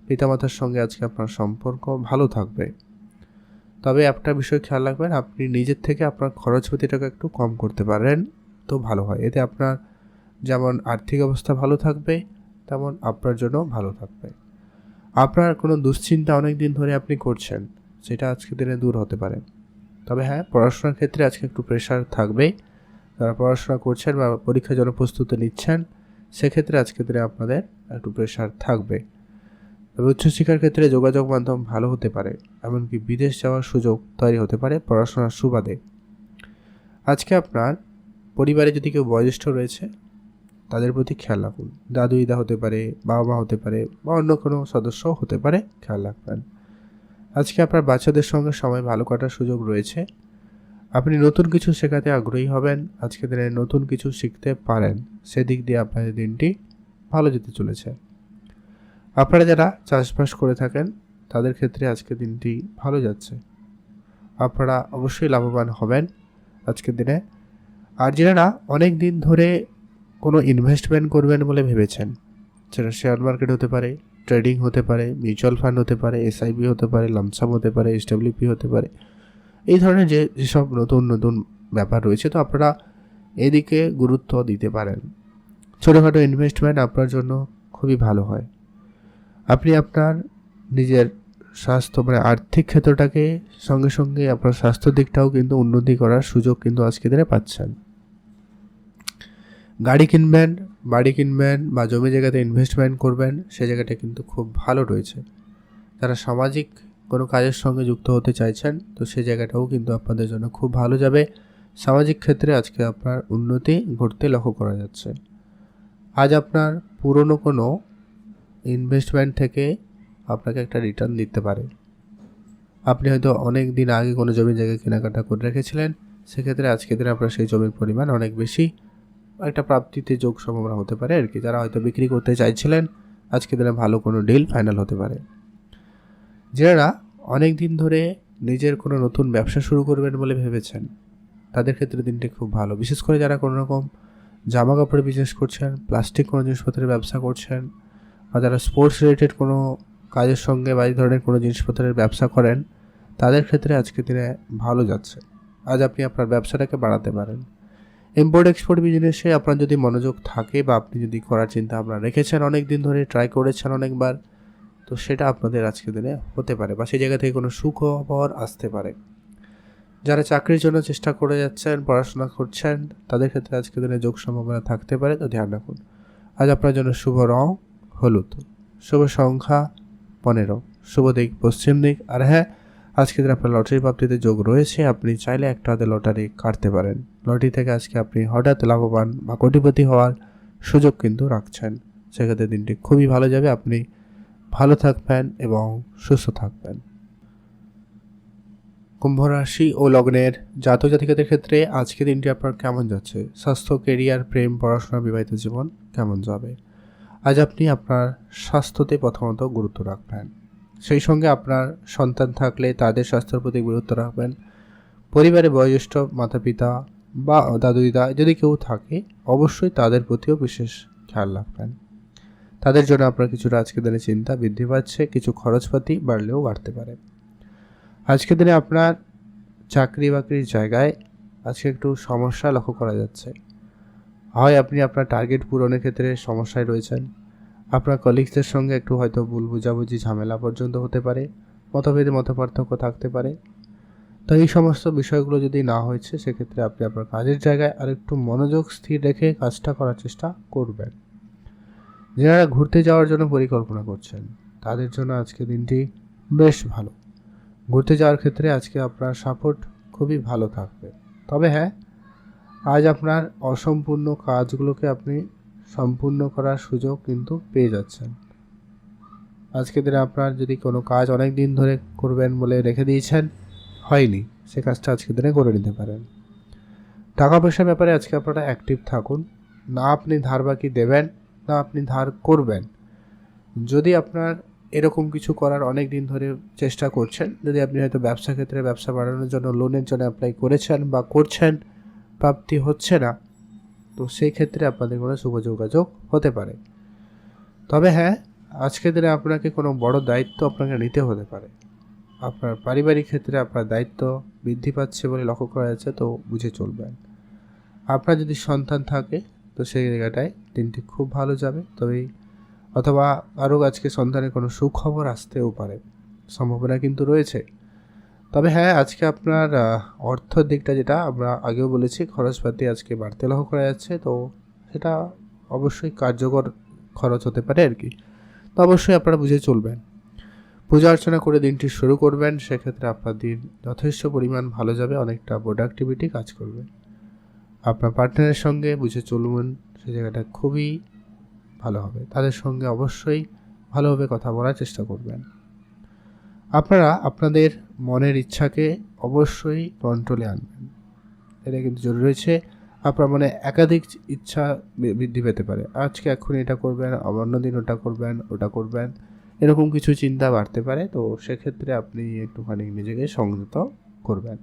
[SPEAKER 1] পিতামাতার সঙ্গে আজকে আপনার সম্পর্ক ভালো থাকবে। তবে একটা বিষয় খেয়াল রাখবেন, আপনি নিজের থেকে আপনার খরচপাতিটাকে একটু কম করতে পারেন তো ভালো হয়। এতে আপনার যেমন আর্থিক অবস্থা ভালো থাকবে, তেমন আপনার জন্য ভালো থাকবে। আপনার কোনো দুশ্চিন্তা অনেক দিন ধরে আপনি করছেন, সেটা আজকের দিনে দূর হতে পারে। তবে হ্যাঁ, পড়াশোনার ক্ষেত্রে আজকে একটু প্রেশার থাকবে। যারা পড়াশোনা করছেন বা পরীক্ষার জন্য প্রস্তুতি নিচ্ছেন সেক্ষেত্রে আজকের দিনে আপনাদের একটু প্রেশার থাকবে। তবে উচ্চশিক্ষার ক্ষেত্রে যোগাযোগ মাধ্যম ভালো হতে পারে, এমনকি বিদেশ যাওয়ার সুযোগ তৈরি হতে পারে পড়াশোনার সুবাদে। আজকে আপনার পরিবারে যদি কেউ বয়োজ্যেষ্ঠ রয়েছে তাদের প্রতি খেয়াল রাখুন। দাদু দিদা হতে পারে, বাবা মা হতে পারে, বা অন্য কোনো সদস্যও হতে পারে, খেয়াল রাখবেন। আজকে আপনার বাচ্চাদের সঙ্গে সময় ভালো কাটার সুযোগ রয়েছে। আপনি নতুন কিছু শেখাতে আগ্রহী হবেন, আজকের দিনে নতুন কিছু শিখতে পারেন, সেদিক দিয়ে আপনাদের দিনটি ভালো যেতে চলেছে। আপনারা যারা চাষবাস করে থাকেন তাদের ক্ষেত্রে আজকের দিনটি ভালো যাচ্ছে, আপনারা অবশ্যই লাভবান হবেন আজকের দিনে। আর যারা অনেক দিন ধরে কোনো ইনভেস্টমেন্ট করবেন বলে ভেবেছেন, সেটা শেয়ার মার্কেট হতে পারে, ট্রেডিং হতে পারে, মিউচুয়াল ফান্ড হতে পারে, এসআইপি হতে পারে, লামসাম হতে পারে, এসডব্লিউপি হতে পারে, এই ধরনের যেসব নতুন নতুন ব্যাপার রয়েছে, তো আপনারা এদিকে গুরুত্ব দিতে পারেন। ছোটোখাটো ইনভেস্টমেন্ট আপনার জন্য খুবই ভালো হয়। আপনি আপনার নিজের স্বাস্থ্য মানে আর্থিক ক্ষেত্রটাকে সঙ্গে সঙ্গে আপনার স্বাস্থ্য দিকটাও কিন্তু উন্নতি করার সুযোগ কিন্তু আজকে দিনে পাচ্ছেন। গাড়ি কিনবেন, বাড়ি কিনবেন বা জমি জায়গাতে ইনভেস্টমেন্ট করবেন, সে জায়গাটা কিন্তু খুব ভালো রয়েছে। যারা সামাজিক কোনো কাজের সঙ্গে যুক্ত হতে চাইছেন, তো সেই জায়গাটাও কিন্তু আপনাদের জন্য খুব ভালো যাবে। সামাজিক ক্ষেত্রে আজকে আপনার উন্নতি ঘটতে লক্ষ্য করা যাচ্ছে। আজ আপনার পুরনো কোনো ইনভেস্টমেন্ট থেকে আপনাকে একটা রিটার্ন দিতে পারে। আপনি হয়তো অনেক দিন আগে কোনো জমি জায়গা কেনাকাটা করে রেখেছিলেন, সেক্ষেত্রে আজকের দিনে আপনার সেই জমির পরিমাণ অনেক বেশি একটা প্রাপ্তিতে যোগ সম্ভাবনা হতে পারে আর কি। যারা হয়তো বিক্রি করতে চাইছিলেন, আজকের দিনে ভালো কোনো ডিল ফাইনাল হতে পারে। যারা অনেক দিন ধরে নিজের কোনো নতুন ব্যবসা শুরু করবেন বলে ভেবেছেন, তাদের ক্ষেত্রে দিনটি খুব ভালো। বিশেষ করে যারা কোনো রকম জামা কাপড়ের বিজনেস করছেন, প্লাস্টিক কোনো জিনিসপত্রের ব্যবসা করছেন, বা যারা স্পোর্টস রিলেটেড কোনো কাজের সঙ্গে বা এই ধরনের কোনো জিনিসপত্রের ব্যবসা করেন, তাদের ক্ষেত্রে আজকের দিনে ভালো যাচ্ছে। আজ আপনি আপনার ব্যবসাটাকে বাড়াতে পারেন। ইম্পোর্ট এক্সপোর্ট বিজনেসে আপনার যদি মনোযোগ থাকে বা আপনি যদি করার চিন্তা ভাবনা রেখেছেন, অনেক দিন ধরে ট্রাই করেছেন অনেকবার, তো সেটা আপনাদের আজকের দিনে হতে পারে বা সেই জায়গা থেকে কোনো সুখবর আসতে পারে। যারা চাকরির জন্য চেষ্টা করে যাচ্ছেন, পড়াশোনা করছেন, তাদের ক্ষেত্রে আজকের দিনে যোগ সম্ভাবনা থাকতে পারে, তো ধ্যান রাখুন। আজ আপনার জন্য শুভ রং হলুদ, শুভ সংখ্যা 15, শুভ দিক পশ্চিম দিক। আর হ্যাঁ, আজকে দিন আপনার লটারি প্রাপ্তিতে যোগ রয়েছে। আপনি চাইলে একটা হাতে লটারি কাটতে পারেন। লটারি থেকে আজকে আপনি হঠাৎ লাভবান বা কোটিপতি হওয়ার সুযোগ কিন্তু রাখছেন। সেক্ষেত্রে দিনটি খুবই ভালো যাবে। আপনি ভালো থাকবেন এবং সুস্থ থাকবেন। কুম্ভ রাশি ও লগ্নের জাতক জাতিকাদের ক্ষেত্রে আজকে দিনটি আপনার কেমন যাচ্ছে? স্বাস্থ্য, কেরিয়ার, প্রেম, পড়াশোনা, বিবাহিত জীবন কেমন যাবে? আজ আপনি আপনার স্বাস্থ্যতে প্রথমত গুরুত্ব রাখবেন। সেই সঙ্গে আপনার সন্তান থাকলে তাদের স্বাস্থ্যের প্রতি গুরুত্ব রাখবেন। পরিবারে বয়োজ্যেষ্ঠ মাতা পিতা বা দাদু দিদা যদি কেউ থাকে, অবশ্যই তাদের প্রতিও বিশেষ খেয়াল রাখবেন। তাদের জন্য আপনার কিছুটা আজকের দিনে চিন্তা বৃদ্ধি পাচ্ছে, কিছু খরচপাতি বাড়লেও বাড়তে পারে। আজকের দিনে আপনার চাকরি বাকরির জায়গায় আজকে একটু সমস্যা লক্ষ্য করা যাচ্ছে। হয় আপনি আপনার টার্গেট পূরণের ক্ষেত্রে সমস্যায় রয়েছেন, আপনার কলিগসদের সঙ্গে একটু হয়তো ভুল বুঝাবুঝি ঝামেলা পর্যন্ত হতে পারে, মতপার্থক্য থাকতে পারে। তো এই সমস্ত বিষয়গুলো যদি না হয়েছে, সেক্ষেত্রে আপনি আপনার কাজের জায়গায় আর একটু মনোযোগ স্থির রেখে কাজটা করার চেষ্টা করবেন। যারা ঘুরতে যাওয়ার জন্য পরিকল্পনা করছেন, তাদের জন্য আজকে দিনটি বেশ ভালো। ঘুরতে যাওয়ার ক্ষেত্রে আজকে আপনার সাপোর্ট খুবই ভালো থাকবে। তবে হ্যাঁ, আজ আপনার অসম্পূর্ণ কাজগুলোকে আপনি সম্পূর্ণ করার সুযোগ কিন্তু পেয়ে যাচ্ছেন। আজকের দিনে আপনার যদি কোনো কাজ অনেক দিন ধরে করবেন বলে রেখে দিয়েছেন, হয়নি, সে কাজটা আজকের দিনে করে নিতে পারেন। টাকা পয়সার ব্যাপারে আজকে আপনারা অ্যাক্টিভ থাকুন। না আপনি ধার বাকি দেবেন, না আপনি ধার করবেন। যদি আপনার এরকম কিছু করার অনেক দিন ধরে চেষ্টা করছেন, যদি আপনি হয়তো ব্যবসা ক্ষেত্রে ব্যবসা বাড়ানোর জন্য লোনের জন্য অ্যাপ্লাই করেছেন বা করছেন, প্রাপ্তি হচ্ছে না, তো সেই ক্ষেত্রে আপনাদের কোনো শুভ যোগাযোগ হতে পারে। তবে হ্যাঁ, আজকের দিনে আপনাকে কোনো বড় দায়িত্ব আপনাকে নিতে হতে পারে। আপনার পারিবারিক ক্ষেত্রে আপনার দায়িত্ব বৃদ্ধি পাচ্ছে বলে লক্ষ্য করা যাচ্ছে, তো বুঝে চলবেন। আপনার যদি সন্তান থাকে, তো সেই জায়গাটায় দিনটি খুব ভালো যাবে। তবেই অথবা আরও আজকে সন্তানের কোনো সুখবর আসতেও পারে, সম্ভাবনা কিন্তু রয়েছে। তবে হ্যাঁ, আজকে আপনার অর্থের দিকটা, যেটা আমরা আগেও বলেছি, খরচপাতি আজকে বাড়তে লক্ষ্য করা যাচ্ছে, তো সেটা অবশ্যই কার্যকর খরচ হতে পারে আর কি। তো অবশ্যই আপনারা বুঝে চলবেন। পূজা অর্চনা করে দিনটি শুরু করবেন, সেক্ষেত্রে আপনার দিন যথেষ্ট পরিমাণ ভালো যাবে, অনেকটা প্রোডাক্টিভিটি কাজ করবে। আপনার পার্টনারের সঙ্গে বুঝে চলুন, সেই জায়গাটা খুবই ভালো হবে। তাদের সঙ্গে অবশ্যই ভালোভাবে কথা বলার চেষ্টা করবেন। আপনারা আপনাদের মনের ইচ্ছাকে অবশ্যই কন্ট্রোলে আনবেন। এটা কিন্তু জরুরি রয়েছে। আপনার মনে একাধিক ইচ্ছা বৃদ্ধি পেতে পারে। আজকে এখন এটা করবেন, অন্যদিন ওটা করবেন, ওটা করবেন, এরকম কিছু চিন্তা বাড়তে পারে। তো সেক্ষেত্রে আপনি একটুখানি নিজেকে সংযত করবেন।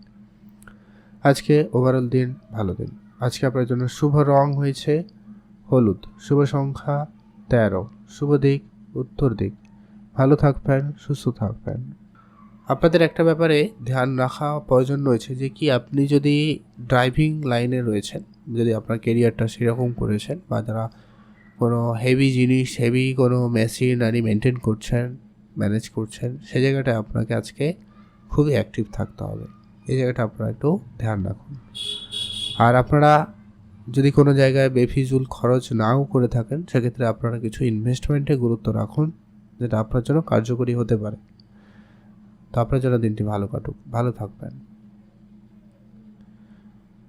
[SPEAKER 1] আজকে ওভারঅল দিন ভালো দিন। আজকে আপনার জন্য শুভ রং হয়েছে হলুদ, শুভ সংখ্যা 13, শুভ দিক উত্তর দিক। ভালো থাকবেন, সুস্থ থাকবেন। আপনাদের একটা ব্যাপারে ধ্যান রাখা প্রয়োজন রয়েছে, যে কি আপনি যদি ড্রাইভিং লাইনে রয়েছেন, যদি আপনার কেরিয়ারটা সেরকম করেছেন, বা যারা কোনো হেভি জিনিস, হেভি কোনো মেশিনারি মেনটেন করছেন, ম্যানেজ করছেন, সে জায়গাটায় আপনাকে আজকে খুবই অ্যাক্টিভ থাকতে হবে। এই জায়গাটা আপনারা একটু ধ্যান রাখুন। আর আপনারা যদি কোনো জায়গায় বেফিজুল খরচ নাও করে থাকেন, সেক্ষেত্রে আপনারা কিছু ইনভেস্টমেন্টে গুরুত্ব রাখুন, যেটা আপনার জন্য কার্যকরী হতে পারে। তো আপনার জন্য দিনটি ভালো কাটুক, ভালো থাকবেন।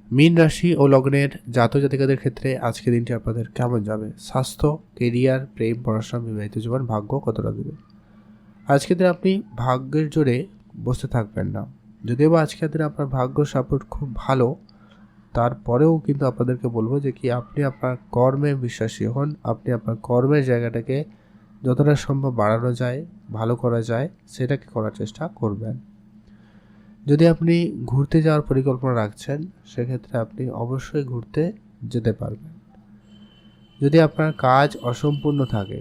[SPEAKER 1] মীন রাশি ও লগ্নের জাতক জাতিকাদের ক্ষেত্রে আজকে দিনটি আপনাদের কেমন যাবে? স্বাস্থ্য, কেরিয়ার, প্রেম, পড়াশোনা, বিবাহিত জীবন, ভাগ্য কতটা দেবে? আজকের দিনে আপনি ভাগ্যের জোরে বসে থাকবেন না। যদিও বা আজকের দিনে আপনার ভাগ্য সাপোর্ট খুব ভালো, তারপরেও কিন্তু আপনাদেরকে বলবো যে কি আপনি আপনার কর্মে বিশ্বাসী হন। আপনি আপনার কর্মের জায়গাটাকে যতটা সম্ভব বাড়ানো যায়, ভালো করা যায়, সেটাকে করার চেষ্টা করবেন। যদি আপনি ঘুরতে যাওয়ার পরিকল্পনা রাখছেন, সেক্ষেত্রে আপনি অবশ্যই ঘুরতে যেতে পারবেন। যদি আপনার কাজ অসম্পূর্ণ থাকে,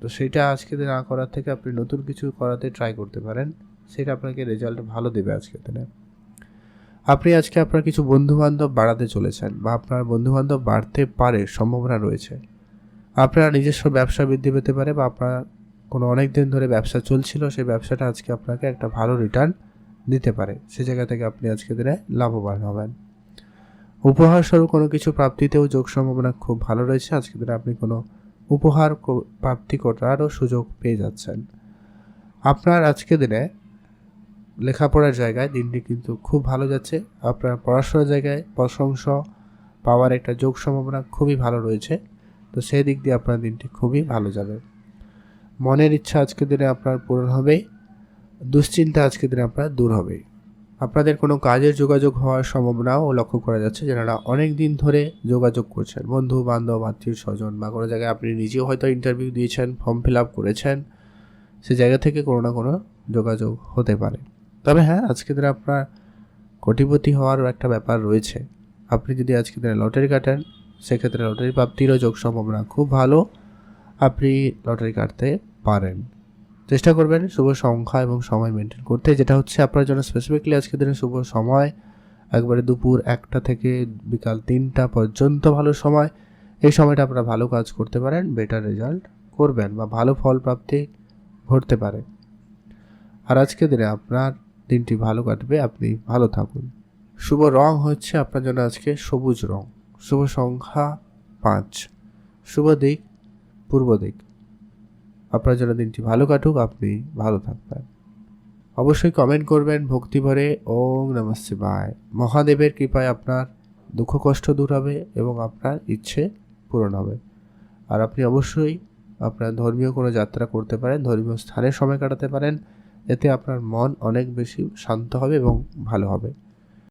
[SPEAKER 1] তো সেটা আজকে না করার থেকে আপনি নতুন কিছু করাতে ট্রাই করতে পারেন, সেটা আপনাকে রেজাল্ট ভালো দেবে আজকের দিনে। আপনি আজকে আপনার কিছু বন্ধুবান্ধব বাড়াতে চলেছেন, বা আপনার বন্ধুবান্ধব বাড়তে পারে, সম্ভাবনা রয়েছে। আপনার নিজস্ব ব্যবসা বৃদ্ধি পেতে পারে, বা আপনার কোনো অনেক দিন ধরে ব্যবসা চলছিল, সেই ব্যবসাটা আজকে আপনাকে একটা ভালো রিটার্ন দিতে পারে। সে জায়গা থেকে আপনি আজকে দিনে লাভবান হবেন। উপহার স্বরূপ কোনো কিছু প্রাপ্তিতেও যোগ সম্ভাবনা খুব ভালো রয়েছে। আজকে দিনে আপনি কোনো উপহার প্রাপ্তি করারও সুযোগ পেয়ে যাচ্ছেন। আপনার আজকে দিনে লেখাপড়ার জায়গায় দিনটি কিন্তু খুব ভালো যাচ্ছে। আপনার পড়াশোনার জায়গায় প্রশংসা পাওয়ার একটা যোগ সম্ভাবনা খুবই ভালো রয়েছে। তো সেই দিক দিয়ে আপনার দিনটি খুবই ভালো যাবে। মনের ইচ্ছা আজকের দিনে আপনার পূরণ হবে, দুশ্চিন্তা আজকের দিনে আপনার দূর হবে। আপনাদের কোনো কাজের যোগাযোগ হওয়ার সম্ভাবনাও লক্ষ্য করা যাচ্ছে, যারা অনেক দিন ধরে যোগাযোগ করছেন, বন্ধু বান্ধব, আত্মীয় স্বজন, বা কোনো জায়গায় আপনি নিজেও হয়তো ইন্টারভিউ দিয়েছেন, ফর্ম ফিল আপ করেছেন, সে জায়গা থেকে কোনো না কোনো যোগাযোগ হতে পারে। তবে হ্যাঁ, আজকের দিনে আপনার কোটিপতি হওয়ারও একটা ব্যাপার রয়েছে। আপনি যদি আজকের দিনে লটারি কাটেন, সেক্ষেত্রে লটারি প্রাপ্তিরও যোগ সম্ভাবনা খুব ভালো, আপনি লটারি কাটতে পারেন। চেষ্টা করবেন শুভ সংখ্যা এবং সময় মেনটেন করতে, যেটা হচ্ছে আপনার জন্য স্পেসিফিকলি আজকের দিনে শুভ সময় একবারে দুপুর 1টা থেকে বিকাল 3টা পর্যন্ত ভালো সময়। এই সময়টা আপনারা ভালো কাজ করতে পারেন, বেটার রেজাল্ট করবেন, বা ভালো ফল প্রাপ্তি ঘটতে পারে। আর আজকের দিনে আপনার দিনটি ভালো কাটবে, আপনি ভালো থাকুন। শুভ রং হচ্ছে আপনার জন্য আজকে সবুজ রং। শুভ সংখ্যা 5। শুভ দিক পূর্ব দিক। আপনার জন্য দিনটি ভালো কাটুক, আপনি ভালো থাকবেন। অবশ্যই কমেন্ট করবেন ভক্তি ভরে ওম নমঃ শিবায়। মহাদেবের কৃপায় আপনার দুঃখ কষ্ট দূর হবে এবং আপনার ইচ্ছে পূরণ হবে। আর আপনি অবশ্যই আপনার ধর্মীয় কোনো যাত্রা করতে পারেন, ধর্মীয় স্থানে সময় কাটাতে পারেন। এতে আপনার মন অনেক বেশি শান্ত হবে এবং ভালো হবে।